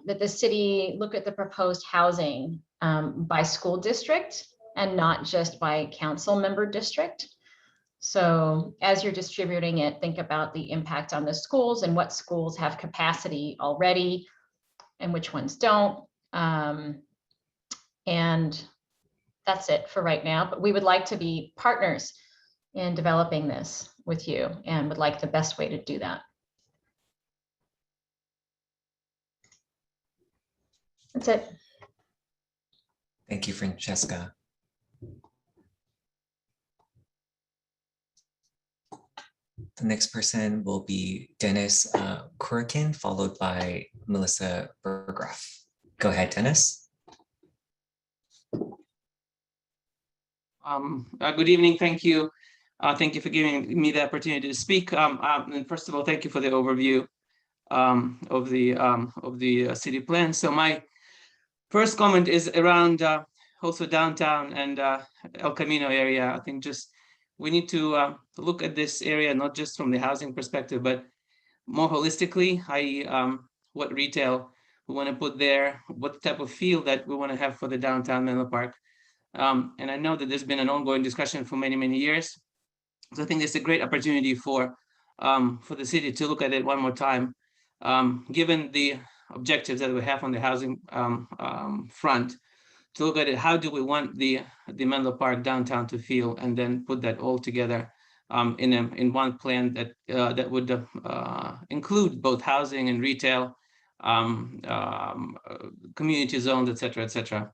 that the city look at the proposed housing by school district and not just by council member district. So as you're distributing it, think about the impact on the schools and what schools have capacity already and which ones don't. And that's it for right now, but we would like to be partners in developing this with you and would like the best way to do that. That's it. Thank you, Francesca. The next person will be Dennis Kurikin, followed by Melissa Berggraf. Go ahead, Dennis. Good evening. Thank you. Thank you for giving me the opportunity to speak. And first of all, thank you for the overview of the city plan. So my first comment is around also downtown and El Camino area. I think just we need to look at this area not just from the housing perspective, but more holistically, i.e. What retail we want to put there, what type of feel that we want to have for the downtown Menlo Park. And I know that there's been an ongoing discussion for many, many years. So I think there's a great opportunity for the city to look at it one more time, given the objectives that we have on the housing front, to look at it, how do we want the Menlo Park downtown to feel, and then put that all together in one plan that would include both housing and retail, community zones, et cetera, et cetera.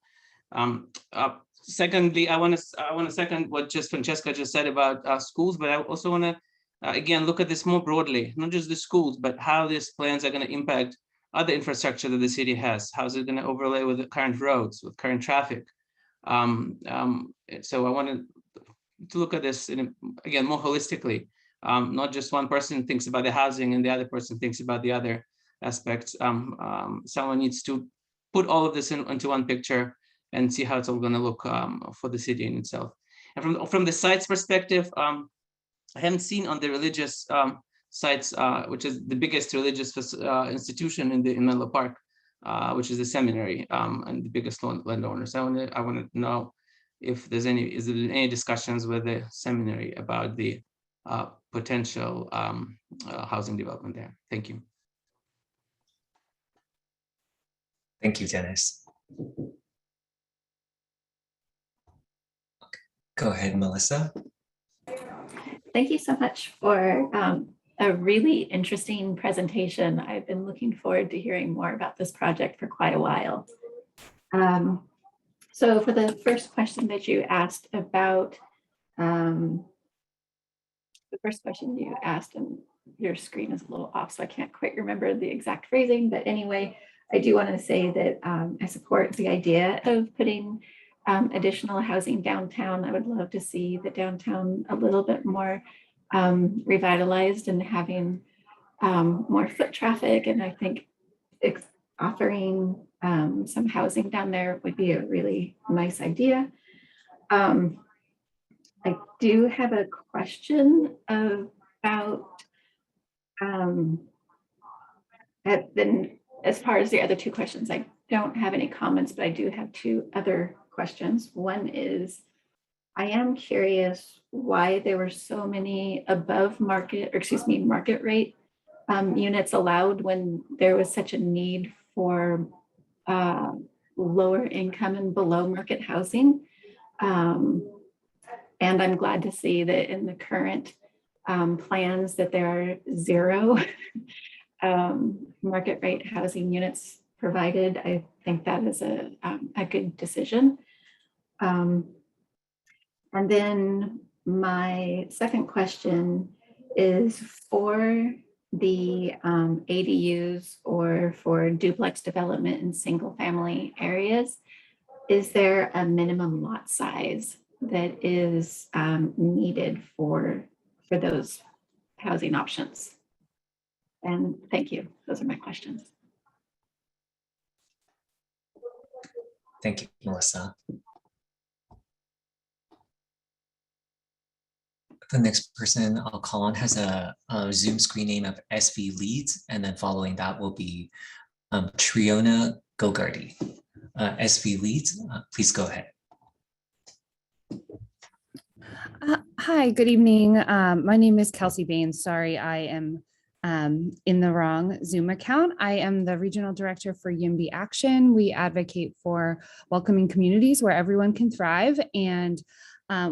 Secondly, I want to second what just Francesca just said about schools, but I also want to again look at this more broadly, not just the schools, but how these plans are going to impact other infrastructure that the city has. How is it going to overlay with the current roads, with current traffic? So I wanted to look at this again more holistically. Not just one person thinks about the housing and the other person thinks about the other aspects. Someone needs to put all of this into one picture and see how it's all going to look for the city in itself. And from the sites perspective, I haven't seen on the religious sites, which is the biggest religious institution in Menlo Park, which is the seminary and the biggest landowner. So I want to know if there's any discussions with the seminary about the potential housing development there. Thank you. Thank you, Dennis. Go ahead, Melissa. Thank you so much for a really interesting presentation. I've been looking forward to hearing more about this project for quite a while. So for the first question that you asked about, and your screen is a little off, so I can't quite remember the exact phrasing, but anyway, I do want to say that I support the idea of putting additional housing downtown. I would love to see the downtown a little bit more revitalized and having more foot traffic. And I think offering some housing down there would be a really nice idea. I do have a question about as far as the other two questions, I don't have any comments, but I do have two other questions. One is, I am curious why there were so many above market, or excuse me, market rate units allowed when there was such a need for lower income and below market housing. And I'm glad to see that in the current plans that there are 0 market rate housing units provided. I think that is a good decision. And then my second question is for the ADUs or for duplex development in single family areas, is there a minimum lot size that is needed for those housing options? And thank you. Those are my questions. Thank you, Melissa. The next person I'll call on has a Zoom screen name of SV Leads, and then following that will be Triona Gogarty. SV Leads, please go ahead. Hi, good evening. My name is Kelsey Baines. Sorry, I am in the wrong Zoom account. I am the Regional Director for YIMBY Action. We advocate for welcoming communities where everyone can thrive. And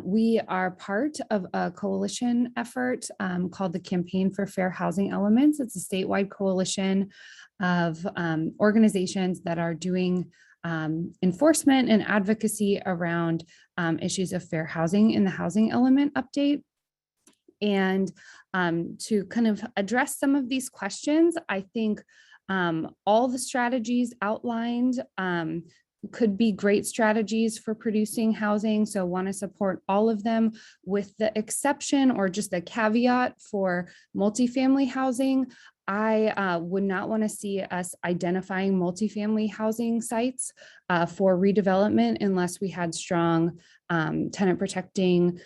we are part of a coalition effort called the Campaign for Fair Housing Elements. It's a statewide coalition of organizations that are doing enforcement and advocacy around issues of fair housing in the housing element update. And to kind of address some of these questions, I think all the strategies outlined could be great strategies for producing housing. So want to support all of them, with the exception or just a caveat for multifamily housing. I would not want to see us identifying multifamily housing sites for redevelopment unless we had strong tenant protecting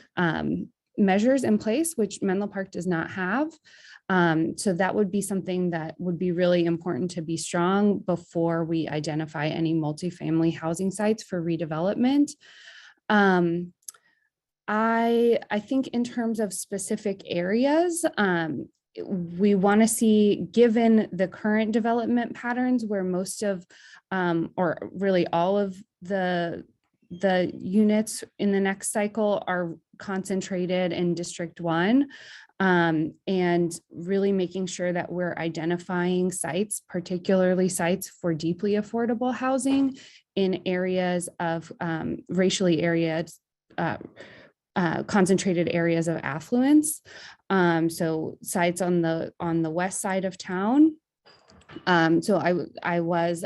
measures in place, which Menlo Park does not have. So that would be something that would be really important to be strong before we identify any multifamily housing sites for redevelopment. I think in terms of specific areas, we want to see, given the current development patterns where most of, or really all of the units in the next cycle are concentrated in District 1, and really making sure that we're identifying sites, particularly sites for deeply affordable housing in areas of racially areas, concentrated areas of affluence. So sites on the west side of town. So I was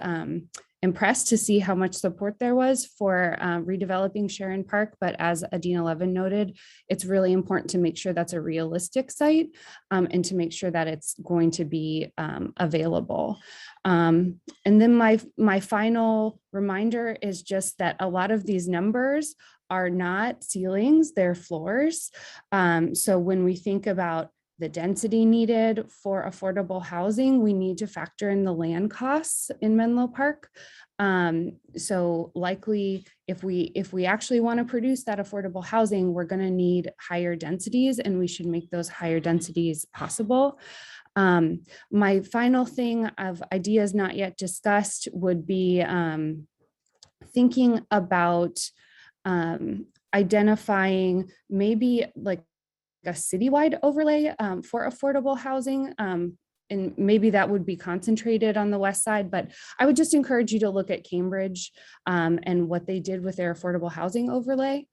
impressed to see how much support there was for redeveloping Sharon Park, but as Adina Levin noted, it's really important to make sure that's a realistic site and to make sure that it's going to be available. And then my final reminder is just that a lot of these numbers are not ceilings, they're floors. So when we think about the density needed for affordable housing, we need to factor in the land costs in Menlo Park. So likely if we actually want to produce that affordable housing, we're going to need higher densities, and we should make those higher densities possible. My final thing of ideas not yet discussed would be thinking about identifying maybe like a citywide overlay for affordable housing. And maybe that would be concentrated on the west side, but I would just encourage you to look at Cambridge and what they did with their affordable housing overlay,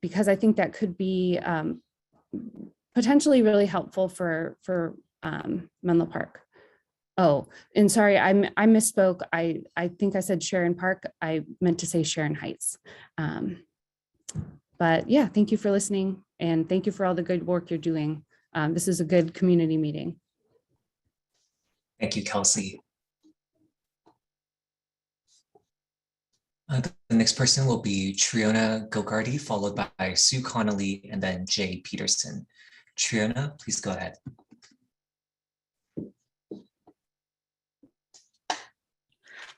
because I think that could be potentially really helpful for Menlo Park. Oh, and sorry, I misspoke. I think I said Sharon Park. I meant to say Sharon Heights. But yeah, thank you for listening, and thank you for all the good work you're doing. This is a good community meeting. Thank you, Kelsey. The next person will be Triona Gogarty, followed by Sue Connolly, and then Jay Peterson. Triona, please go ahead.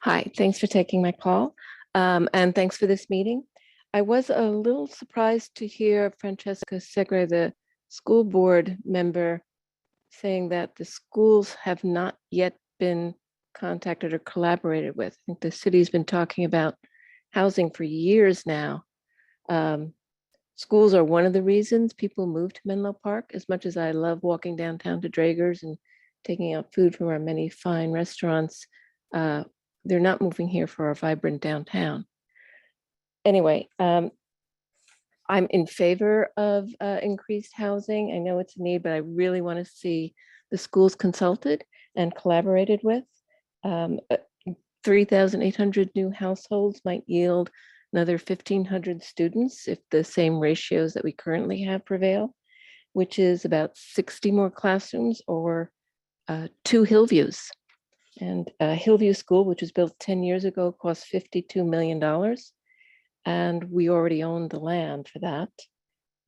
Hi, thanks for taking my call, and thanks for this meeting. I was a little surprised to hear Francesca Segre, the school board member, saying that the schools have not yet been contacted or collaborated with. I think the city's been talking about housing for years now. Schools are one of the reasons people move to Menlo Park. As much as I love walking downtown to Draeger's and taking out food from our many fine restaurants, they're not moving here for our vibrant downtown. Anyway, I'm in favor of increased housing. I know it's a need, but I really want to see the schools consulted and collaborated with. 3,800 new households might yield another 1,500 students if the same ratios that we currently have prevail, which is about 60 more classrooms or 2 Hillviews. And Hillview School, which was built 10 years ago, cost $52 million. And we already own the land for that.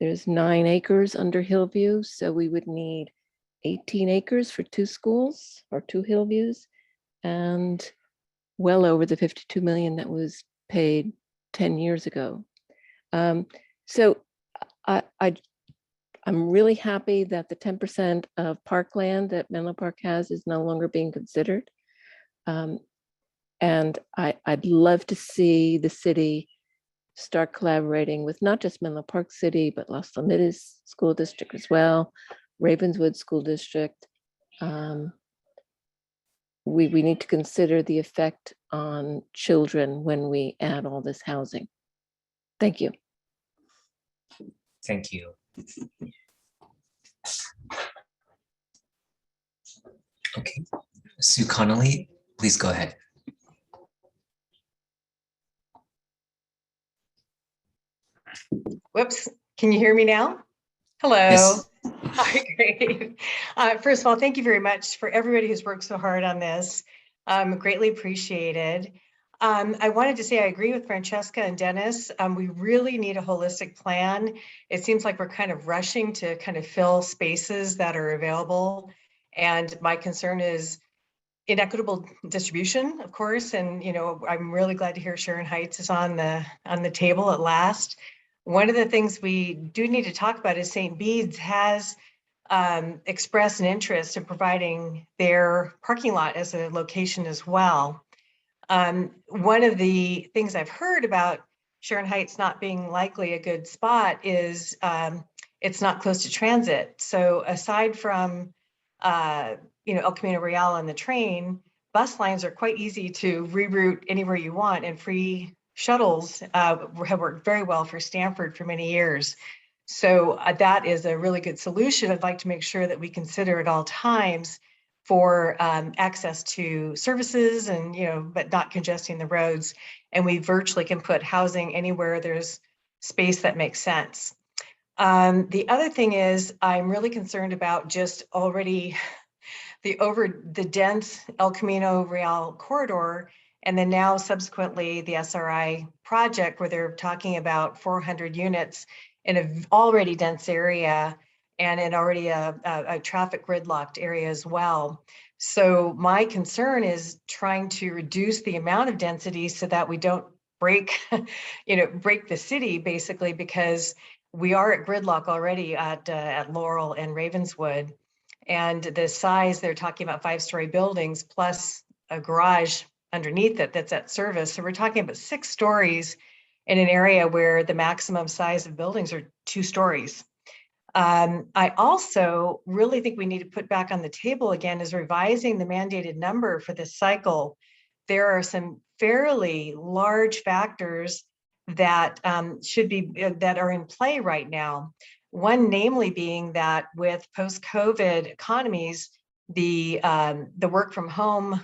There's 9 acres under Hillview, so we would need 18 acres for 2 schools or 2 Hillviews, and well over the 52 million that was paid 10 years ago. So I'm really happy that the 10% of parkland that Menlo Park has is no longer being considered. And I'd love to see the city start collaborating with not just Menlo Park City, but Los Lomitas School District as well, Ravenswood School District. We need to consider the effect on children when we add all this housing. Thank you. Thank you. Okay, Sue Connolly, please go ahead. Whoops, can you hear me now? Hello. Yes. Hi, great. First of all, thank you very much for everybody who's worked so hard on this. Greatly appreciated. I wanted to say I agree with Francesca and Dennis. We really need a holistic plan. It seems like we're kind of rushing to kind of fill spaces that are available. And my concern is inequitable distribution, of course. And, you know, I'm really glad to hear Sharon Heights is on the table at last. One of the things we do need to talk about is St. Bede's has expressed an interest in providing their parking lot as a location as well. One of the things I've heard about Sharon Heights not being likely a good spot is it's not close to transit. So aside from you know, El Camino Real on the train, bus lines are quite easy to reroute anywhere you want, and free shuttles have worked very well for Stanford for many years. So that is a really good solution. I'd like to make sure that we consider at all times for access to services and, you know, but not congesting the roads. And we virtually can put housing anywhere there's space that makes sense. The other thing is I'm really concerned about just already the dense El Camino Real corridor, and then now subsequently the SRI project where they're talking about 400 units in an already dense area and in already a traffic gridlocked area as well. So my concern is trying to reduce the amount of density so that we don't break, you know, break the city basically, because we are at gridlock already at Laurel and Ravenswood. And the size, they're talking about 5-story buildings plus a garage underneath it that's at service. So we're talking about 6 stories in an area where the maximum size of buildings are 2 stories. I also really think we need to put back on the table again is revising the mandated number for this cycle. There are some fairly large factors that should be that are in play right now. One, namely, being that with post-COVID economies, the work from home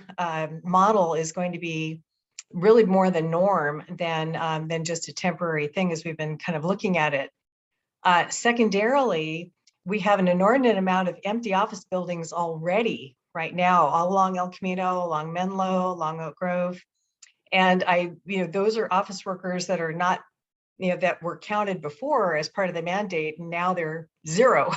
model is going to be really more the norm than just a temporary thing as we've been kind of looking at it. Secondarily, we have an inordinate amount of empty office buildings already right now, all along El Camino, along Menlo, along Oak Grove. And those are office workers that are not, that were counted before as part of the mandate, and now they're 0.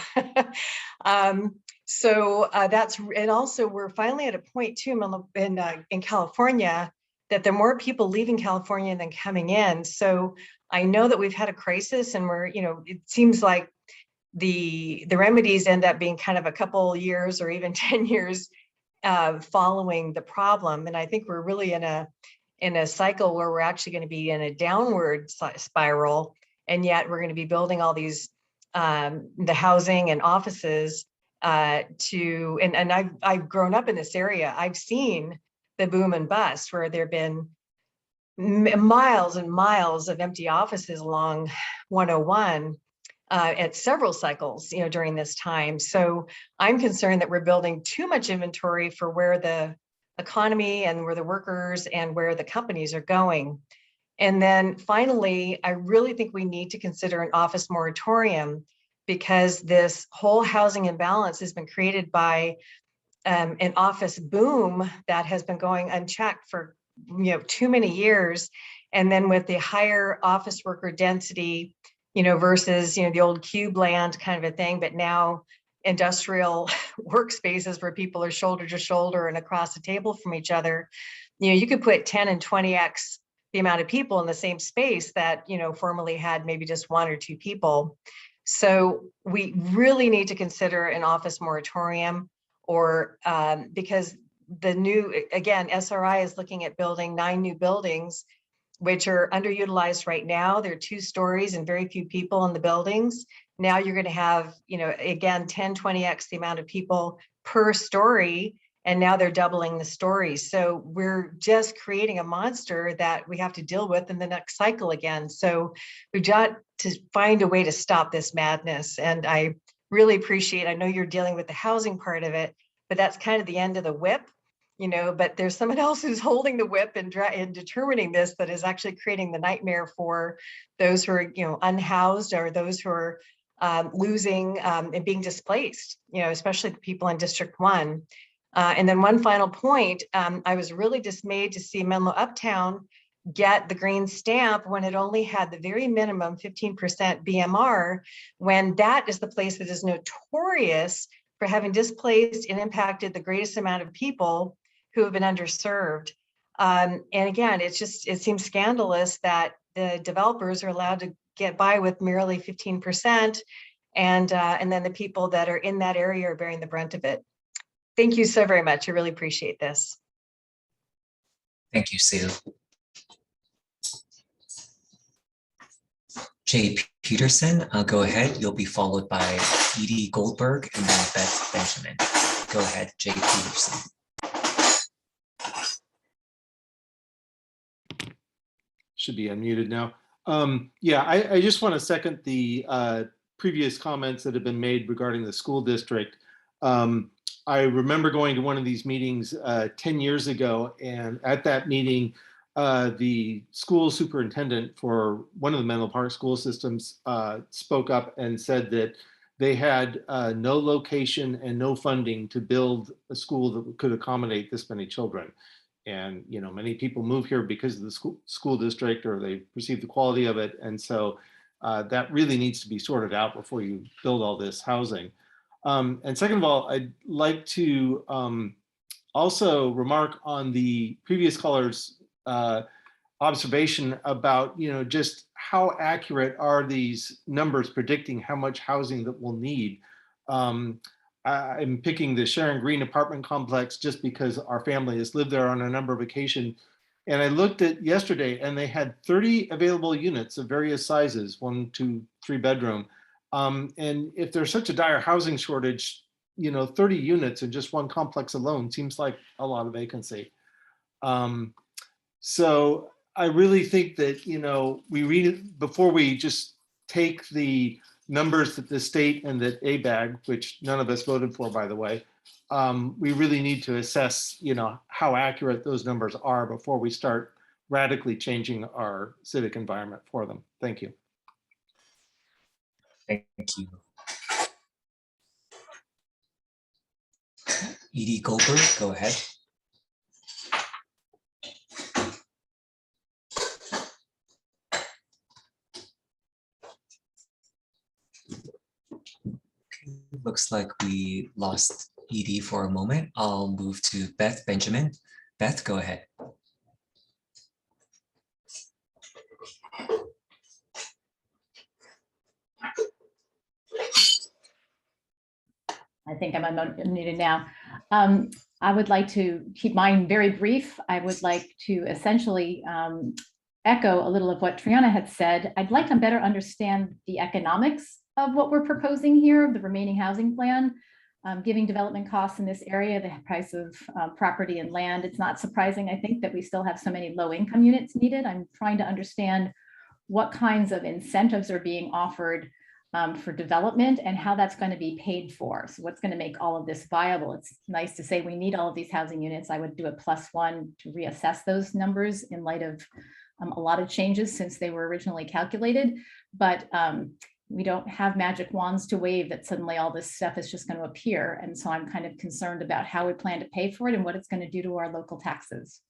So that's, and also we're finally at a point too in California that there are more people leaving California than coming in. So I know that we've had a crisis, and we're, it seems like the remedies end up being kind of a couple years or even 10 years following the problem. And I think we're really in a cycle where we're actually going to be in a downward spiral, and yet we're going to be building all these the housing and offices and I've grown up in this area. I've seen the boom and bust where there have been miles and miles of empty offices along 101 at several cycles, during this time. So I'm concerned that we're building too much inventory for where the economy and where the workers and where the companies are going. And then finally, I really think we need to consider an office moratorium, because this whole housing imbalance has been created by an office boom that has been going unchecked for too many years. And then with the higher office worker density versus, the old cube land kind of a thing, but now industrial workspaces where people are shoulder to shoulder and across the table from each other. You could put 10 and 20x the amount of people in the same space that, formerly had maybe just 1 or 2 people. So we really need to consider an office moratorium, or because the new, again, SRI is looking at building 9 new buildings, which are underutilized right now. They're 2 stories and very few people in the buildings. Now you're going to have, again, 10, 20x the amount of people per story. And now they're doubling the stories. So we're just creating a monster that we have to deal with in the next cycle again. So we've got to find a way to stop this madness. And I really appreciate, I know you're dealing with the housing part of it, but that's kind of the end of the whip, but there's someone else who's holding the whip and determining this, that is actually creating the nightmare for those who are, unhoused, or those who are losing and being displaced, especially the people in District 1. And then one final point, I was really dismayed to see Menlo Uptown get the green stamp when it only had the very minimum 15% BMR, when that is the place that is notorious for having displaced and impacted the greatest amount of people who have been underserved. And again, it seems scandalous that the developers are allowed to get by with merely 15%, and then the people that are in that area are bearing the brunt of it. Thank you so very much. I really appreciate this. Thank you, Sue. Jay Peterson, go ahead. You'll be followed by Edie Goldberg and then Beth Benjamin. Go ahead, Jay Peterson. Should be unmuted now. Yeah, I just want to second the previous comments that have been made regarding the school district. I remember going to one of these meetings 10 years ago, and at that meeting, the school superintendent for one of the Menlo Park school systems spoke up and said that they had no location and no funding to build a school that could accommodate this many children. And many people move here because of the school district, or they perceive the quality of it, and so that really needs to be sorted out before you build all this housing. And second of all, I'd like to also remark on the previous caller's observation about, just how accurate are these numbers predicting how much housing that we'll need. I'm picking the Sharon Green apartment complex just because our family has lived there on a number of occasions. And I looked at yesterday, and they had 30 available units of various sizes, 1, 2, 3 bedroom. And if there's such a dire housing shortage, 30 units in just one complex alone seems like a lot of vacancy. So I really think that, we read it before we just take the numbers that the state and that ABAG, which none of us voted for, by the way, we really need to assess, how accurate those numbers are before we start radically changing our civic environment for them. Thank you. Thank you. Edie Goldberg, go ahead. Looks like we lost Edie for a moment. I'll move to Beth Benjamin. Beth, go ahead. I think I'm unmuted now. I would like to keep mine very brief. I would like to essentially echo a little of what Triana had said. I'd like to better understand the economics of what we're proposing here, the remaining housing plan, giving development costs in this area, the price of property and land. It's not surprising, I think, that we still have so many low income units needed. I'm trying to understand what kinds of incentives are being offered for development and how that's going to be paid for. So what's going to make all of this viable? It's nice to say we need all of these housing units. I would do a +1 to reassess those numbers in light of a lot of changes since they were originally calculated. But we don't have magic wands to wave that suddenly all this stuff is just going to appear. And so I'm kind of concerned about how we plan to pay for it and what it's going to do to our local taxes.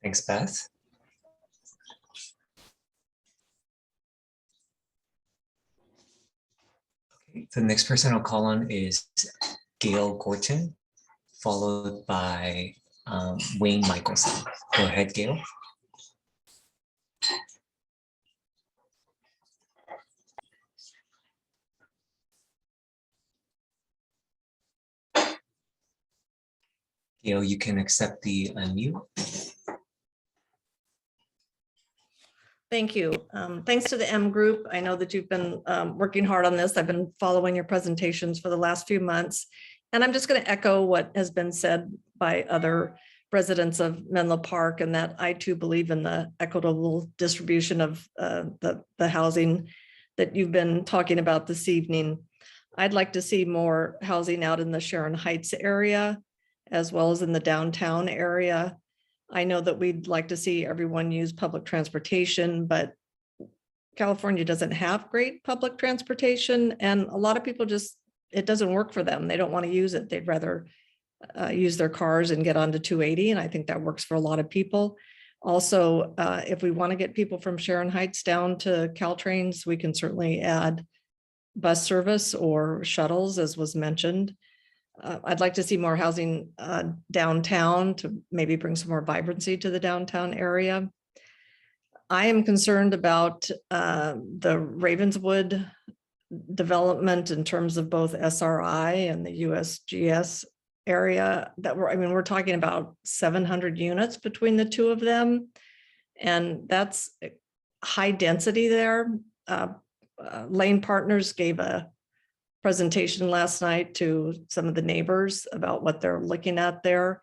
Thanks, Beth. Okay, the next person I'll call on is Gail Gorton, followed by Wayne Michelson. Go ahead, Gail. Gail, you can accept the unmute. Thank you. Thanks to the M Group. I know that you've been working hard on this. I've been following your presentations for the last few months. And I'm just going to echo what has been said by other residents of Menlo Park, and that I too believe in the equitable distribution of the housing that you've been talking about this evening. I'd like to see more housing out in the Sharon Heights area, as well as in the downtown area. I know that we'd like to see everyone use public transportation, but California doesn't have great public transportation, and a lot of people just, it doesn't work for them. They don't want to use it. They'd rather use their cars and get onto 280, and I think that works for a lot of people. Also, if we want to get people from Sharon Heights down to Caltrains, we can certainly add bus service or shuttles, as was mentioned. I'd like to see more housing downtown to maybe bring some more vibrancy to the downtown area. I am concerned about the Ravenswood development in terms of both SRI and the USGS area that we're talking about 700 units between the two of them. And that's high density there. Lane Partners gave a presentation last night to some of the neighbors about what they're looking at there.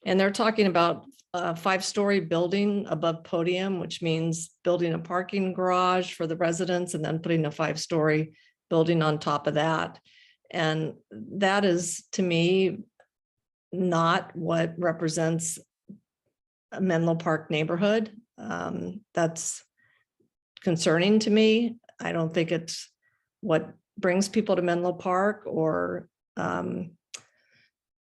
And they're talking about a 5-story building above podium, which means building a parking garage for the residents and then putting a 5-story building on top of that. And that is, to me, not what represents a Menlo Park neighborhood. That's concerning to me. I don't think it's what brings people to Menlo Park or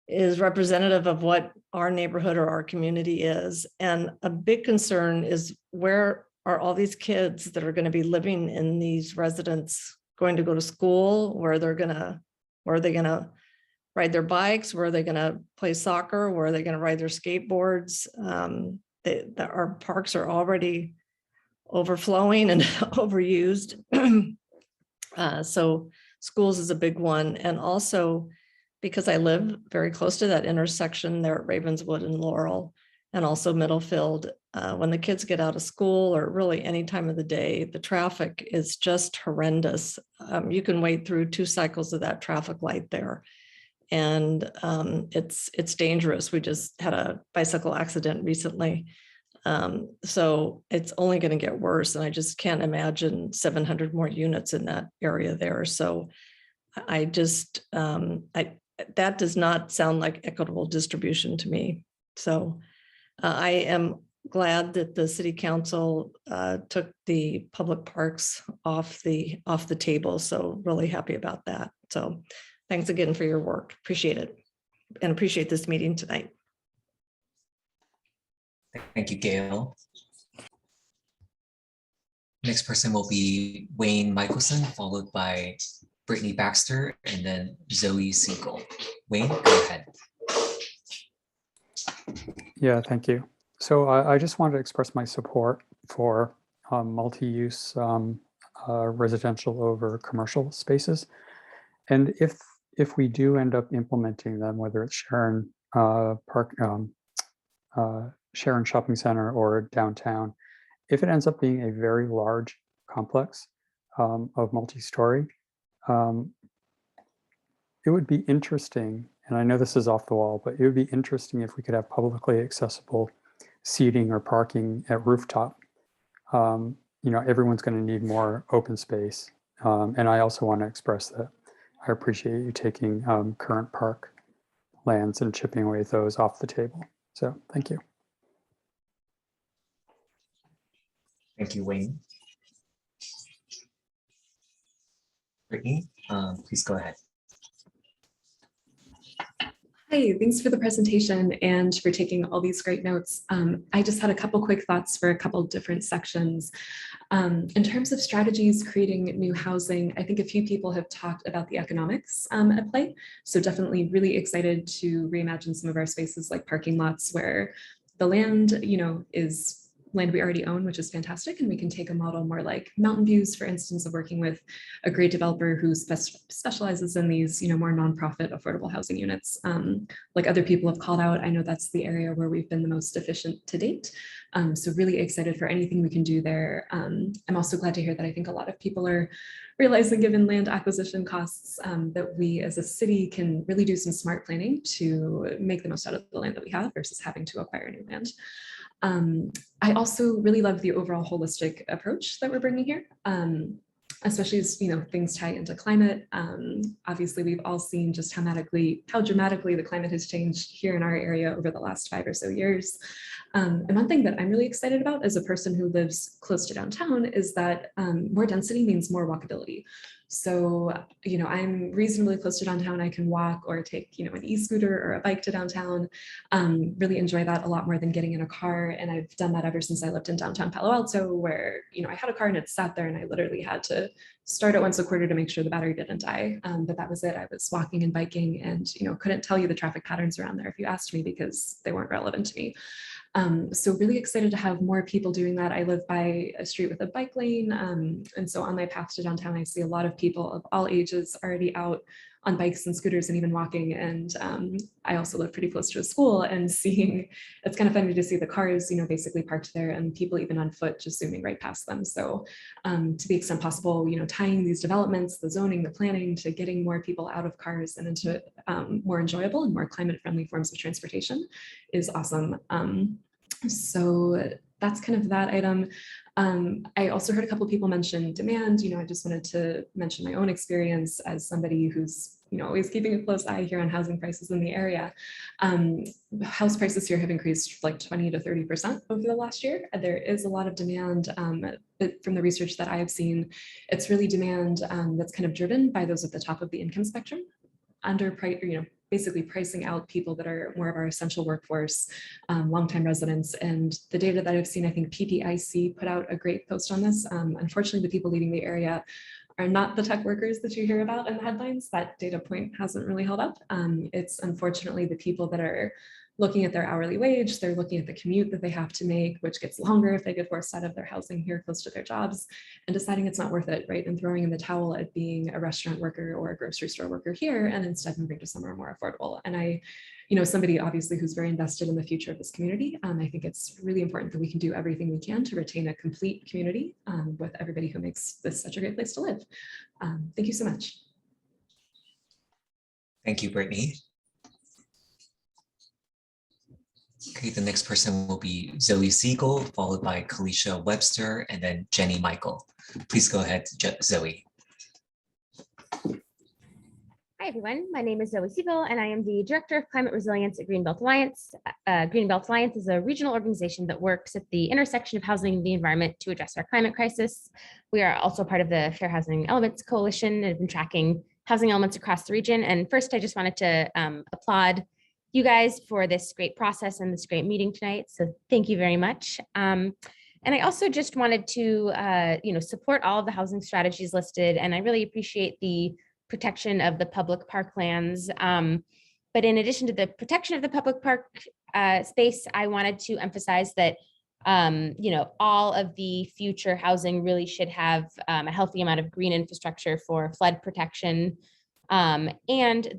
is representative of what our neighborhood or our community is. And a big concern is, where are all these kids that are going to be living in these residents going to go to school? Where are they going to ride their bikes? Where are they going to play soccer? Where are they going to ride their skateboards? Our parks are already overflowing and overused. So schools is a big one. And also, because I live very close to that intersection there at Ravenswood and Laurel, and also Middlefield, when the kids get out of school, or really any time of the day, the traffic is just horrendous. You can wait through 2 cycles of that traffic light there. And it's dangerous. We just had a bicycle accident recently. So it's only going to get worse. And I just can't imagine 700 more units in that area there. So I just, that does not sound like equitable distribution to me. So I am glad that the city council took the public parks off the table. So really happy about that. So thanks again for your work. Appreciate it. And appreciate this meeting tonight. Thank you, Gail. Next person will be Wayne Michelson, followed by Brittany Baxter, and then Zoe Siegel. Wayne, go ahead. Yeah, thank you. So I just wanted to express my support for multi-use residential over commercial spaces. And if we do end up implementing them, whether it's Sharon Park, Sharon Shopping Center or downtown, if it ends up being a very large complex of multi-story, it would be interesting, and I know this is off the wall, but it would be interesting if we could have publicly accessible seating or parking at rooftop. Everyone's going to need more open space. And I also want to express that I appreciate you taking current park lands and chipping away at those off the table. So thank you. Thank you, Wayne. Brittany, please go ahead. Hi, thanks for the presentation and for taking all these great notes. I just had a couple quick thoughts for a couple different sections. In terms of strategies creating new housing, I think a few people have talked about the economics at play. So definitely really excited to reimagine some of our spaces like parking lots where the land, is land we already own, which is fantastic. And we can take a model more like Mountain Views, for instance, of working with a great developer who specializes in these, more nonprofit affordable housing units. Like other people have called out, I know that's the area where we've been the most efficient to date. So really excited for anything we can do there. I'm also glad to hear that I think a lot of people are realizing, given land acquisition costs, that we as a city can really do some smart planning to make the most out of the land that we have versus having to acquire new land. I also really love the overall holistic approach that we're bringing here, especially as things tie into climate. Obviously, we've all seen just how dramatically the climate has changed here in our area over the last 5 or so years. And one thing that I'm really excited about as a person who lives close to downtown is that more density means more walkability. So, I'm reasonably close to downtown. I can walk or take, an e-scooter or a bike to downtown. Really enjoy that a lot more than getting in a car. And I've done that ever since I lived in downtown Palo Alto, where, I had a car and it sat there and I literally had to start it once a quarter to make sure the battery didn't die. But that was it. I was walking and biking and, couldn't tell you the traffic patterns around there if you asked me because they weren't relevant to me. So really excited to have more people doing that. I live by a street with a bike lane. And so on my path to downtown, I see a lot of people of all ages already out on bikes and scooters and even walking. And I also live pretty close to a school and it's kind of funny to see the cars, basically parked there and people even on foot just zooming right past them. So to the extent possible, tying these developments, the zoning, the planning to getting more people out of cars and into more enjoyable and more climate friendly forms of transportation is awesome. So that's kind of that item. I also heard a couple of people mention demand. I just wanted to mention my own experience as somebody who's always keeping a close eye here on housing prices in the area. House prices here have increased like 20 to 30% over the last year. There is a lot of demand, but from the research that I have seen, it's really demand that's kind of driven by those at the top of the income spectrum, basically pricing out people that are more of our essential workforce, longtime residents. And the data that I've seen, I think PPIC put out a great post on this. Unfortunately, the people leaving the area are not the tech workers that you hear about in the headlines. That data point hasn't really held up. It's unfortunately the people that are looking at their hourly wage, they're looking at the commute that they have to make, which gets longer if they get forced out of their housing here close to their jobs, and deciding it's not worth it, right? And throwing in the towel at being a restaurant worker or a grocery store worker here and instead moving to somewhere more affordable. And I, somebody obviously who's very invested in the future of this community, I think it's really important that we can do everything we can to retain a complete community with everybody who makes this such a great place to live. Thank you so much. Thank you, Brittany. Okay, the next person will be Zoe Siegel, followed by Kalisha Webster, and then Jenny Michael. Please go ahead, Zoe. Hi, everyone. My name is Zoe Siegel, and I am the Director of Climate Resilience at Greenbelt Alliance. Greenbelt Alliance is a regional organization that works at the intersection of housing and the environment to address our climate crisis. We are also part of the Fair Housing Elements Coalition and have been tracking housing elements across the region. And first, I just wanted to applaud you guys for this great process and this great meeting tonight. So thank you very much. And I also just wanted to, support all of the housing strategies listed, and I really appreciate the protection of the public park lands. But in addition to the protection of the public park space, I wanted to emphasize that, all of the future housing really should have a healthy amount of green infrastructure for flood protection. And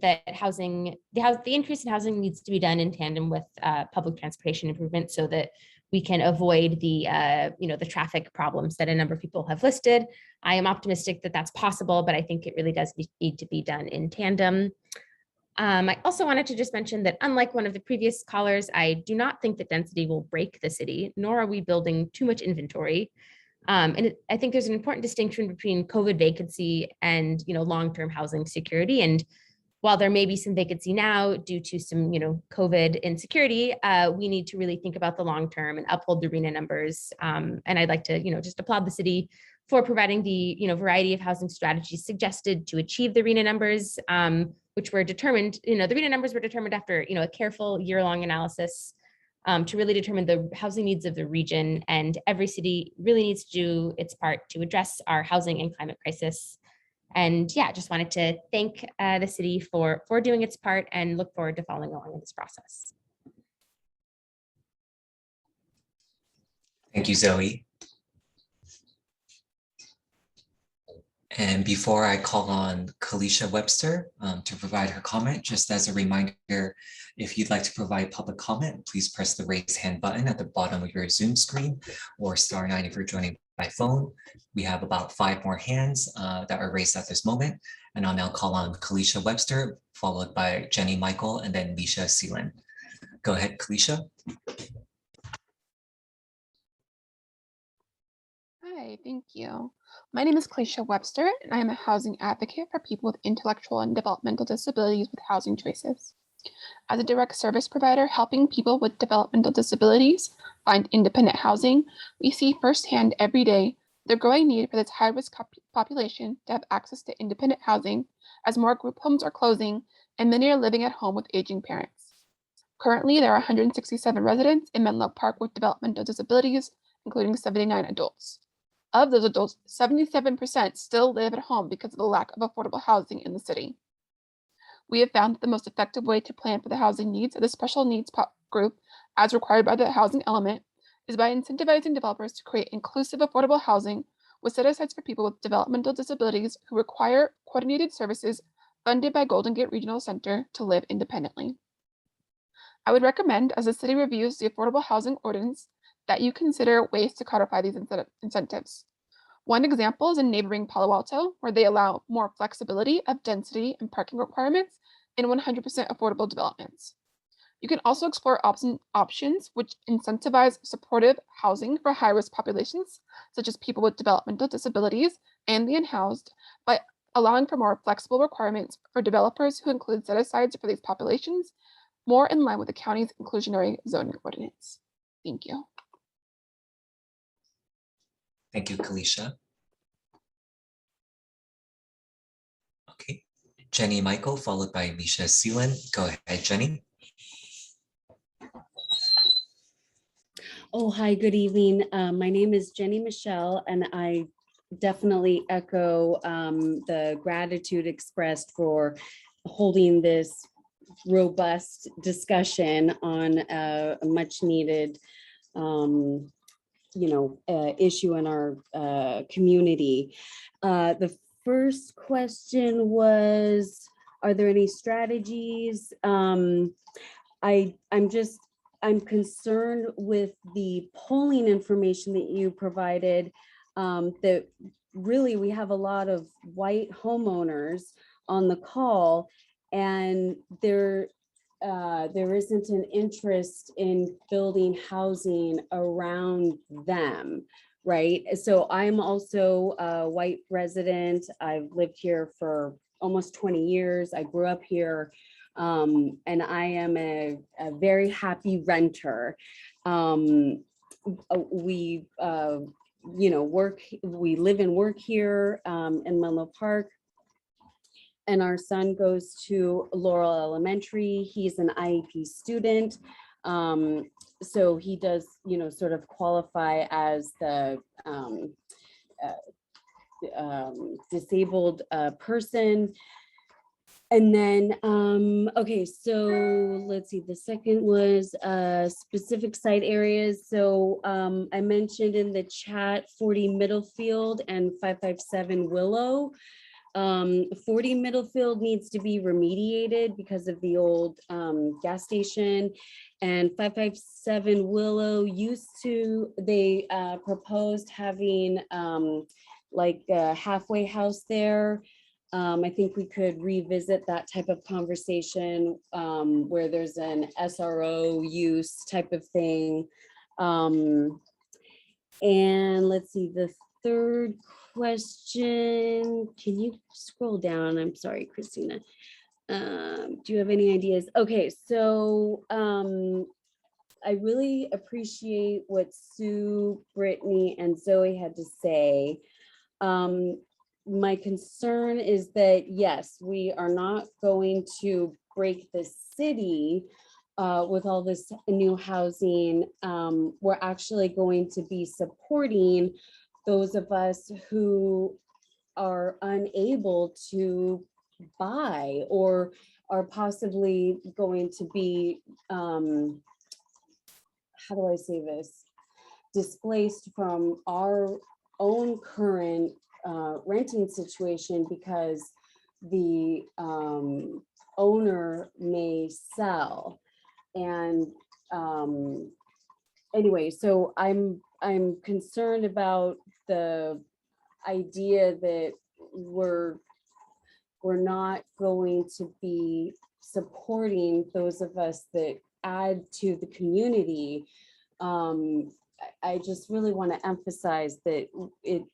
that the increase in housing needs to be done in tandem with public transportation improvement so that we can avoid the traffic problems that a number of people have listed. I am optimistic that that's possible, but I think it really does need to be done in tandem. I also wanted to just mention that unlike one of the previous callers, I do not think that density will break the city, nor are we building too much inventory. I think there's an important distinction between COVID vacancy and long-term housing security. And while there may be some vacancy now due to some COVID insecurity, we need to really think about the long-term and uphold the RHNA numbers. And I'd like to just applaud the city for providing the variety of housing strategies suggested to achieve the RHNA numbers. which were determined, the RENA numbers were determined after, a careful year-long analysis to really determine the housing needs of the region. And every city really needs to do its part to address our housing and climate crisis. And yeah, just wanted to thank the city for doing its part and look forward to following along in this process. Thank you, Zoe. And before I call on Kalisha Webster to provide her comment, just as a reminder, if you'd like to provide public comment, please press the raise hand button at the bottom of your Zoom screen, or *9 if you're joining by phone. We have about 5 more hands that are raised at this moment. And I'll now call on Kalisha Webster, followed by Jenny Michael, and then Misha Seelan. Go ahead, Kalisha. Hi, thank you. My name is Kalisha Webster, and I am a housing advocate for people with intellectual and developmental disabilities with housing choices. As a direct service provider helping people with developmental disabilities find independent housing, we see firsthand every day the growing need for this high-risk population to have access to independent housing as more group homes are closing and many are living at home with aging parents. Currently, there are 167 residents in Menlo Park with developmental disabilities, including 79 adults. Of those adults, 77% still live at home because of the lack of affordable housing in the city. We have found that the most effective way to plan for the housing needs of the special needs group, as required by the housing element, is by incentivizing developers to create inclusive, affordable housing with set-asides for people with developmental disabilities who require coordinated services funded by Golden Gate Regional Center to live independently. I would recommend, as the city reviews the affordable housing ordinance, that you consider ways to codify these incentives. One example is in neighboring Palo Alto, where they allow more flexibility of density and parking requirements in 100% affordable developments. You can also explore options which incentivize supportive housing for high-risk populations, such as people with developmental disabilities and the unhoused, by allowing for more flexible requirements for developers who include set-asides for these populations, more in line with the county's inclusionary zoning ordinance. Thank you. Thank you, Kalisha. Okay, Jenny Michael, followed by Misha Seelan. Go ahead, Jenny. Oh, hi, good evening. My name is Jenny Michelle, and I definitely echo the gratitude expressed for holding this robust discussion on a much needed issue in our community. The first question was, are there any strategies? I'm concerned with the polling information that you provided, that really we have a lot of white homeowners on the call, and there isn't an interest in building housing around them, right? So I'm also a white resident. I've lived here for almost 20 years. I grew up here, and I am a very happy renter. We live and work here in Menlo Park. And our son goes to Laurel Elementary. He's an IEP student. So he does, sort of qualify as the disabled person. And then, okay, so let's see, the second was specific site areas. So I mentioned in the chat 40 Middlefield and 557 Willow. 40 Middlefield needs to be remediated because of the old gas station, and 557 Willow they proposed having like a halfway house there. I think we could revisit that type of conversation where there's an SRO use type of thing. And let's see, the third question, can you scroll down? I'm sorry, Christina. Do you have any ideas? Okay, so I really appreciate what Sue, Brittany, and Zoe had to say. my concern is that, yes, we are not going to break the city with all this new housing. We're actually going to be supporting those of us who are unable to buy or are possibly going to be, how do I say this, displaced from our own current renting situation because the owner may sell. And anyway, so I'm concerned about the idea that we're not going to be supporting those of us that add to the community. I just really want to emphasize that it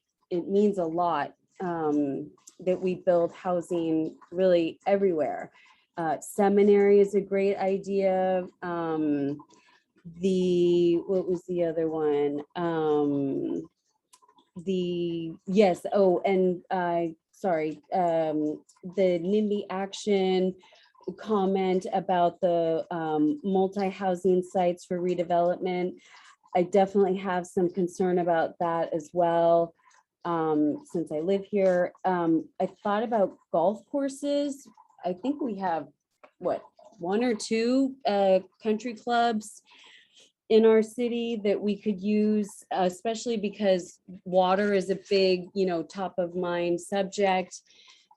means a lot that we build housing really everywhere. Seminary is a great idea. What was the other one? Sorry, the NIMBY action comment about the multi-housing sites for redevelopment. I definitely have some concern about that as well, since I live here. I thought about golf courses. I think we have, what, 1 or 2 country clubs in our city that we could use, especially because water is a big, top of mind subject.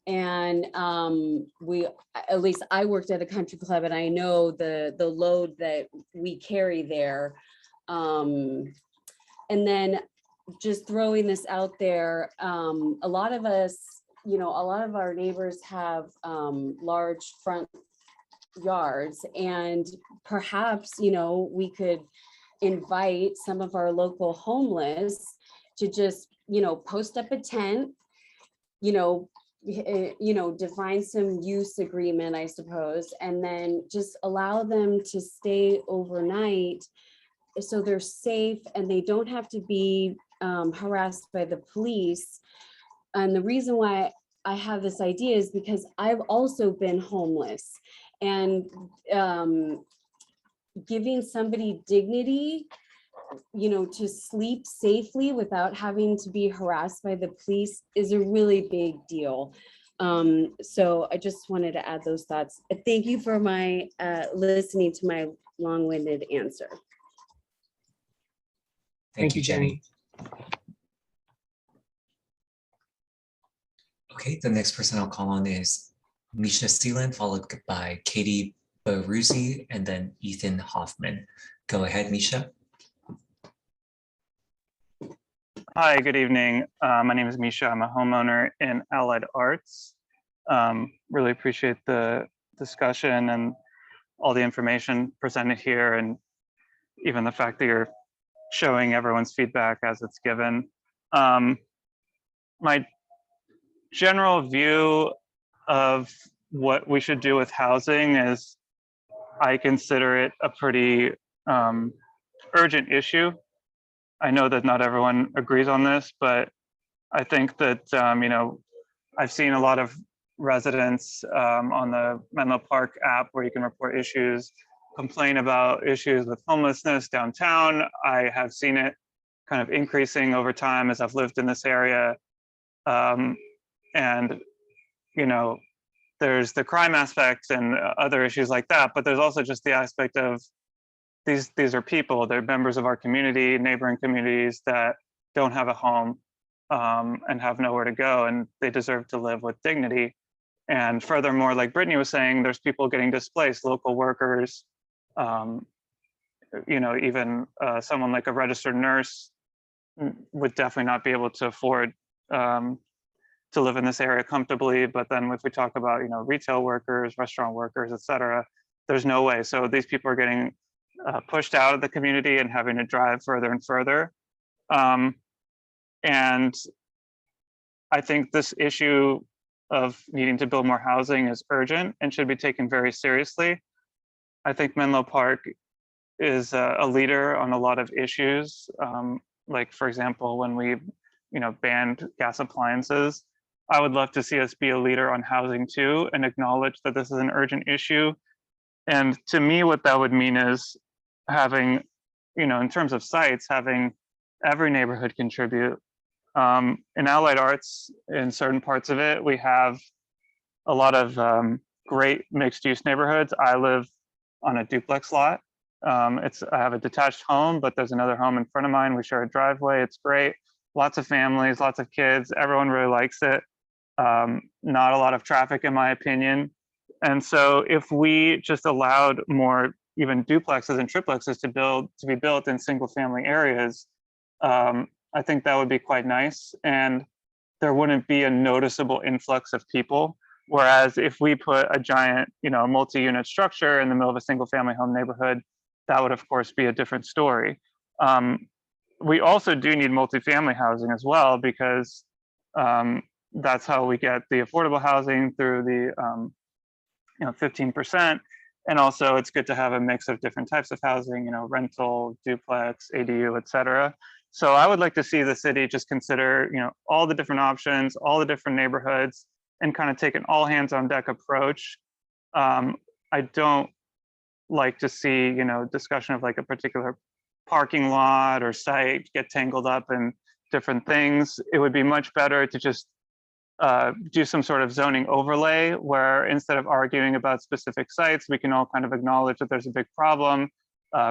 And at least I worked at a country club and I know the load that we carry there. And then just throwing this out there, a lot of us, a lot of our neighbors have large front yards, and perhaps, we could invite some of our local homeless to just, post up a tent, define some use agreement, I suppose, and then just allow them to stay overnight so they're safe and they don't have to be harassed by the police. And the reason why I have this idea is because I've also been homeless, and giving somebody dignity, to sleep safely without having to be harassed by the police is a really big deal. So I just wanted to add those thoughts. Thank you for my listening to my long-winded answer. Thank you, Jenny. Okay, the next person I'll call on is Misha Seelan, followed by Katie Baruzzi, and then Ethan Hoffman. Go ahead, Misha. Hi, good evening. My name is Misha. I'm a homeowner in Allied Arts. Really appreciate the discussion and all the information presented here, and even the fact that you're showing everyone's feedback as it's given. My general view of what we should do with housing is I consider it a pretty urgent issue. I know that not everyone agrees on this, but I think that, I've seen a lot of residents on the Menlo Park app where you can report issues, complain about issues with homelessness downtown. I have seen it kind of increasing over time as I've lived in this area. And, there's the crime aspect and other issues like that, but there's also just the aspect of these are people, they're members of our community, neighboring communities that don't have a home and have nowhere to go, and they deserve to live with dignity. And furthermore, like Brittany was saying, there's people getting displaced, local workers, even someone like a registered nurse would definitely not be able to afford to live in this area comfortably. But then if we talk about, retail workers, restaurant workers, et cetera, there's no way. So these people are getting pushed out of the community and having to drive further and further. And I think this issue of needing to build more housing is urgent and should be taken very seriously. I think Menlo Park is a leader on a lot of issues. Like, for example, when we banned gas appliances, I would love to see us be a leader on housing too, and acknowledge that this is an urgent issue. And to me, what that would mean is having, in terms of sites, having every neighborhood contribute. In Allied Arts, in certain parts of it, we have a lot of great mixed use neighborhoods. I live on a duplex lot. I have a detached home, but there's another home in front of mine. We share a driveway. It's great. Lots of families, lots of kids. Everyone really likes it. Not a lot of traffic, in my opinion. And so if we just allowed more even duplexes and triplexes to be built in single family areas, I think that would be quite nice. And there wouldn't be a noticeable influx of people. Whereas if we put a giant, multi-unit structure in the middle of a single family home neighborhood, that would of course be a different story. We also do need multifamily housing as well, because that's how we get the affordable housing through the 15%. And also it's good to have a mix of different types of housing, rental, duplex, ADU, et cetera. So I would like to see the city just consider, all the different options, all the different neighborhoods, and kind of take an all hands on deck approach. I don't like to see, discussion of like a particular parking lot or site get tangled up in different things. It would be much better to just do some sort of zoning overlay where instead of arguing about specific sites, we can all kind of acknowledge that there's a big problem,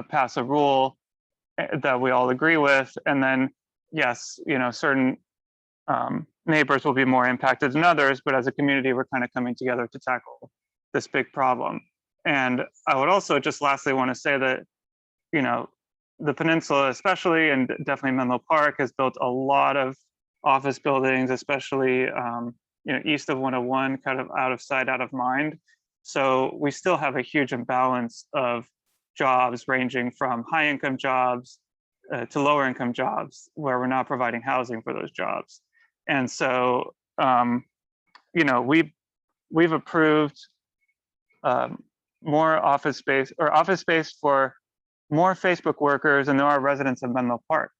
pass a rule that we all agree with. And then, yes, certain neighbors will be more impacted than others, but as a community, we're kind of coming together to tackle this big problem. And I would also just lastly want to say that, the peninsula especially, and definitely Menlo Park, has built a lot of office buildings, especially east of 101, kind of out of sight, out of mind. So we still have a huge imbalance of jobs ranging from high income jobs to lower income jobs where we're not providing housing for those jobs. And so, we've approved more office space for more Facebook workers than there are residents of Menlo Park.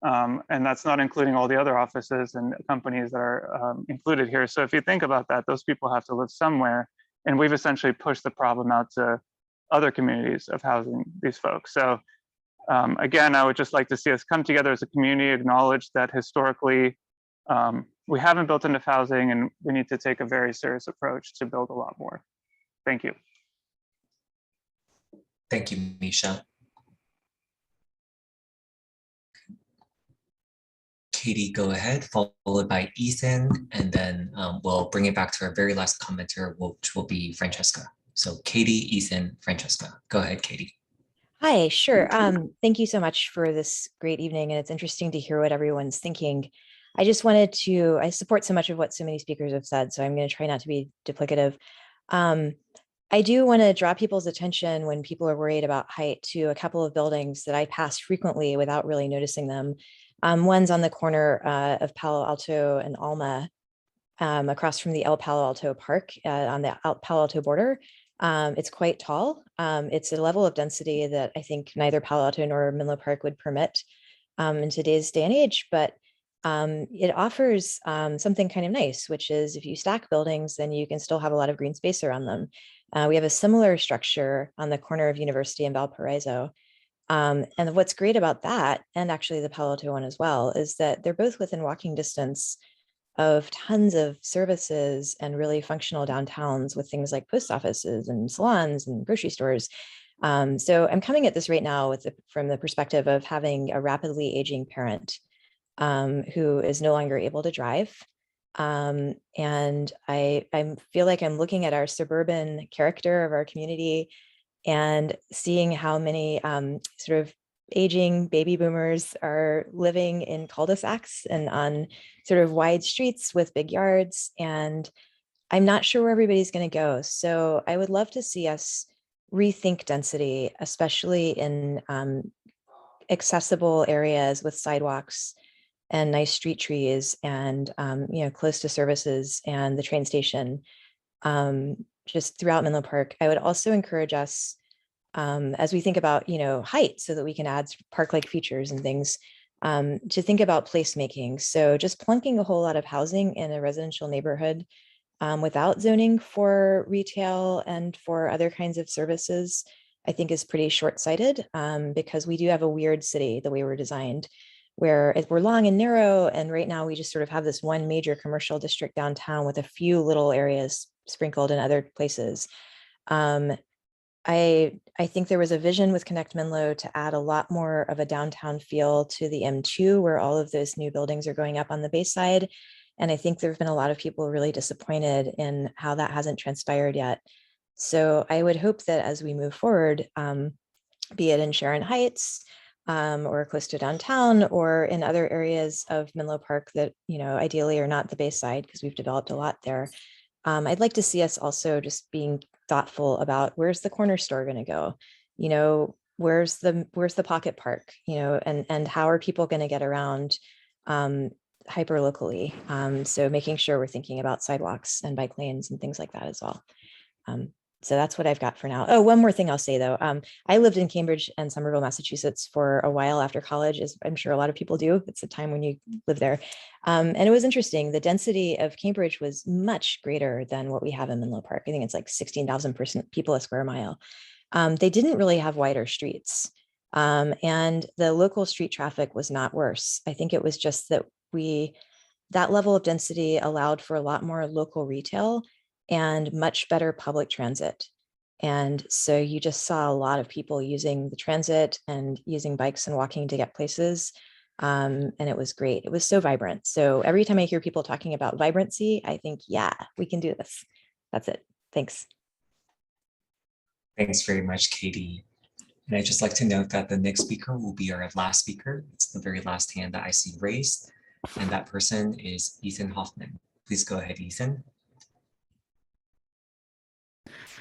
And that's not including all the other offices and companies that are included here. So if you think about that, those people have to live somewhere. And we've essentially pushed the problem out to other communities of housing these folks. So again, I would just like to see us come together as a community, acknowledge that historically we haven't built enough housing, and we need to take a very serious approach to build a lot more. Thank you. Thank you, Misha. Katie, go ahead, followed by Ethan, and then we'll bring it back to our very last commenter, which will be Francesca. So Katie, Ethan, Francesca. Go ahead, Katie. Hi, sure. Thank you so much for this great evening, and it's interesting to hear what everyone's thinking. I just wanted to, I support so much of what so many speakers have said, so I'm going to try not to be duplicative. I do want to draw people's attention when people are worried about height to a couple of buildings that I pass frequently without really noticing them. One's on the corner of Palo Alto and Alma, across from the El Palo Alto Park on the Palo Alto border. It's quite tall. It's a level of density that I think neither Palo Alto nor Menlo Park would permit in today's day and age, but it offers something kind of nice, which is if you stack buildings, then you can still have a lot of green space around them. We have a similar structure on the corner of University and Valparaiso. And what's great about that, and actually the Palo Alto one as well, is that they're both within walking distance of tons of services and really functional downtowns with things like post offices and salons and grocery stores. So I'm coming at this right now from the perspective of having a rapidly aging parent who is no longer able to drive. And I feel like I'm looking at our suburban character of our community and seeing how many sort of aging baby boomers are living in cul-de-sacs and on sort of wide streets with big yards. And I'm not sure where everybody's going to go. So I would love to see us rethink density, especially in accessible areas with sidewalks and nice street trees and, close to services and the train station, just throughout Menlo Park. I would also encourage us, as we think about, height, so that we can add park-like features and things, to think about placemaking. So just plunking a whole lot of housing in a residential neighborhood without zoning for retail and for other kinds of services, I think is pretty short-sighted, because we do have a weird city the way we're designed, where we're long and narrow. And right now we just sort of have this one major commercial district downtown with a few little areas sprinkled in other places. I think there was a vision with Connect Menlo to add a lot more of a downtown feel to the M2, where all of those new buildings are going up on the Bayside. And I think there have been a lot of people really disappointed in how that hasn't transpired yet. So I would hope that as we move forward, be it in Sharon Heights or close to downtown or in other areas of Menlo Park that, ideally are not the Bayside, because we've developed a lot there. I'd like to see us also just being thoughtful about where's the corner store going to go, where's the pocket park, and how are people going to get around hyper locally. So making sure we're thinking about sidewalks and bike lanes and things like that as well. So that's what I've got for now. Oh, one more thing I'll say though. I lived in Cambridge and Somerville, Massachusetts for a while after college, as I'm sure a lot of people do. It's a time when you live there. And it was interesting. The density of Cambridge was much greater than what we have in Menlo Park. I think it's like 16,000 people a square mile. They didn't really have wider streets. And the local street traffic was not worse. I think it was just that that level of density allowed for a lot more local retail and much better public transit. And so you just saw a lot of people using the transit and using bikes and walking to get places. And it was great. It was so vibrant. So every time I hear people talking about vibrancy, I think, yeah, we can do this. That's it. Thanks. Thanks very much, Katie. And I'd just like to note that the next speaker will be our last speaker. It's the very last hand that I see raised. And that person is Ethan Hoffman. Please go ahead, Ethan.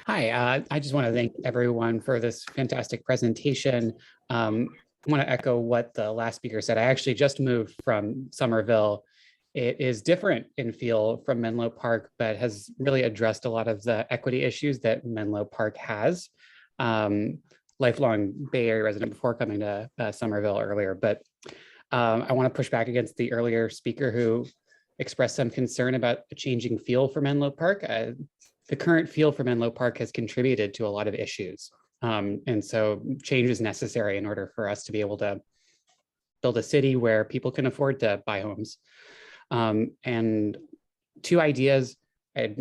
Hi, I just want to thank everyone for this fantastic presentation. I want to echo what the last speaker said. I actually just moved from Somerville. It is different in feel from Menlo Park, but has really addressed a lot of the equity issues that Menlo Park has. Lifelong Bay Area resident before coming to Somerville earlier, but I want to push back against the earlier speaker who expressed some concern about a changing feel for Menlo Park. The current feel for Menlo Park has contributed to a lot of issues. And so change is necessary in order for us to be able to build a city where people can afford to buy homes. And two ideas I'd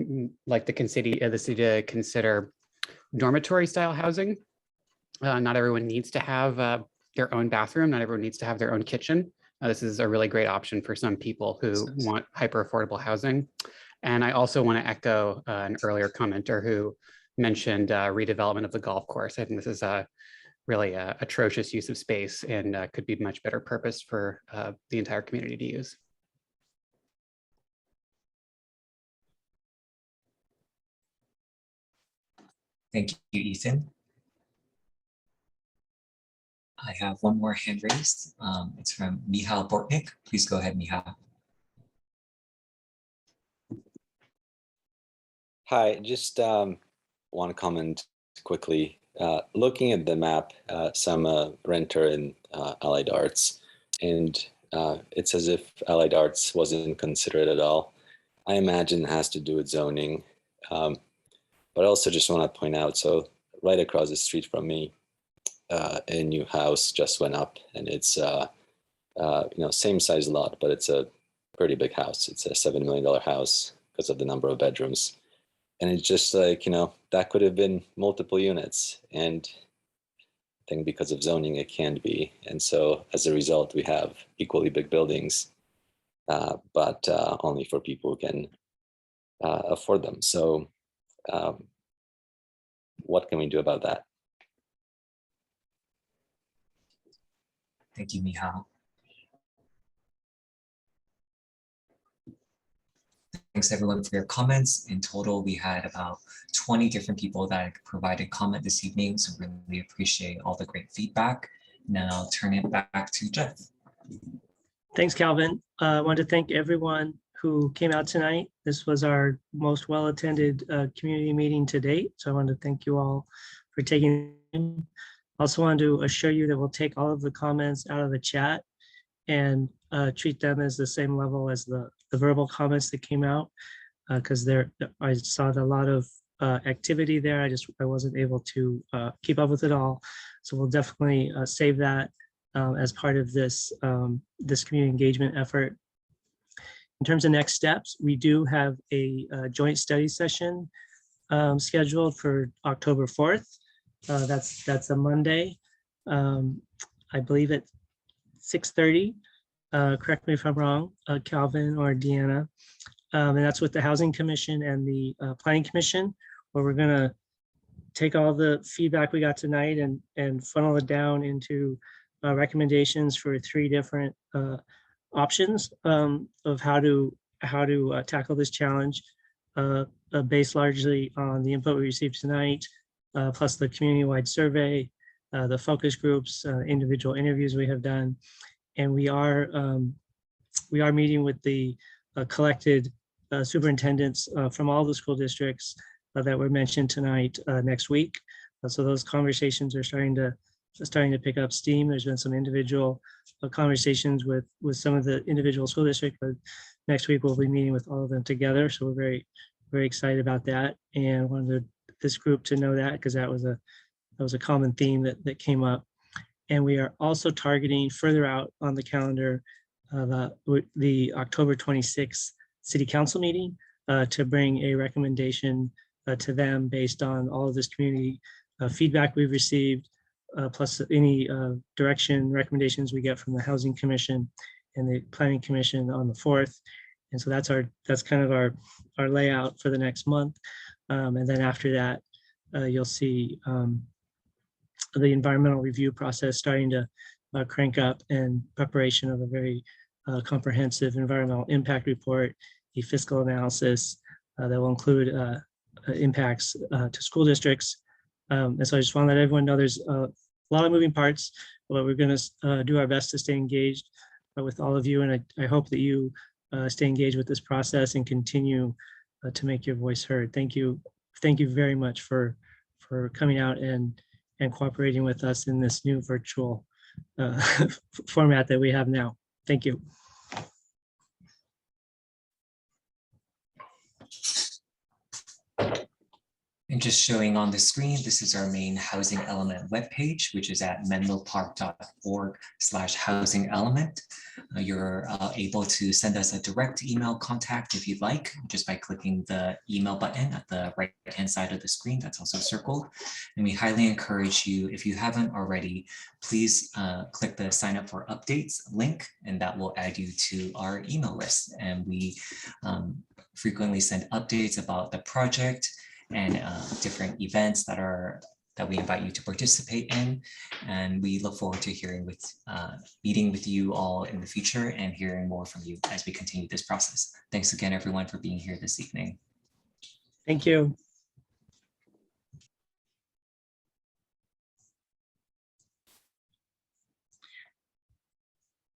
like the city to consider: dormitory style housing. Not everyone needs to have their own bathroom. Not everyone needs to have their own kitchen. This is a really great option for some people who want hyper affordable housing. And I also want to echo an earlier commenter who mentioned redevelopment of the golf course. I think this is a really atrocious use of space and could be much better purpose for the entire community to use. Thank you, Ethan. I have one more hand raised. It's from Michal Bortnik. Please go ahead, Michal. Hi, just want to comment quickly. Looking at the map, so I'm a renter in Allied Arts, and it's as if Allied Arts wasn't considered at all. I imagine it has to do with zoning, but I also just want to point out, so right across the street from me, a new house just went up, and it's same size lot, but it's a pretty big house. It's a $7 million house because of the number of bedrooms. And it's just like, that could have been multiple units. And I think because of zoning, it can't be. And so as a result, we have equally big buildings, but only for people who can afford them. So what can we do about that? Thank you, Michal. Thanks everyone for your comments. In total, we had about 20 different people that provided comment this evening, so really appreciate all the great feedback. And then I'll turn it back to Jeff. Thanks, Calvin. I want to thank everyone who came out tonight. This was our most well-attended community meeting to date, so I want to thank you all for taking it. Also wanted to assure you that we'll take all of the comments out of the chat and treat them as the same level as the verbal comments that came out, because I saw a lot of activity there. I wasn't able to keep up with it all. So we'll definitely save that as part of this this community engagement effort. In terms of next steps, we do have a joint study session scheduled for October 4th. That's a Monday, I believe at 6:30. Correct me if I'm wrong, Calvin or Deanna. And that's with the Housing Commission and the Planning Commission, where we're gonna take all the feedback we got tonight and funnel it down into recommendations for 3 different options of how to tackle this challenge, based largely on the input we received tonight, plus the community-wide survey, the focus groups, individual interviews we have done. And we are meeting with the collected superintendents from all the school districts that were mentioned tonight next week. So those conversations are starting to pick up steam. There's been some individual conversations with some of the individual school districts, but next week we'll be meeting with all of them together. So we're very, very excited about that, and wanted this group to know that, because that was a common theme that came up. And we are also targeting further out on the calendar the October 26th City Council meeting to bring a recommendation to them based on all of this community feedback we've received, plus any direction recommendations we get from the Housing Commission and the Planning Commission on the 4th. And so that's kind of our layout for the next month. And then after that, you'll see the environmental review process starting to crank up in preparation of a very comprehensive environmental impact report, a fiscal analysis that will include impacts to school districts. And so I just want to let everyone know there's a lot of moving parts, but we're going to do our best to stay engaged with all of you. And I hope that you stay engaged with this process and continue to make your voice heard. Thank you. Thank you very much for coming out and cooperating with us in this new virtual format that we have now. Thank you. And just showing on the screen, this is our main housing element webpage, which is at menlopark.org/housing element. You're able to send us a direct email contact if you'd like, just by clicking the email button at the right-hand side of the screen that's also circled. And we highly encourage you, if you haven't already, please click the sign up for updates link, and that will add you to our email list. And we frequently send updates about the project and different events that we invite you to participate in. And we look forward to meeting with you all in the future and hearing more from you as we continue this process. Thanks again, everyone, for being here this evening. Thank you.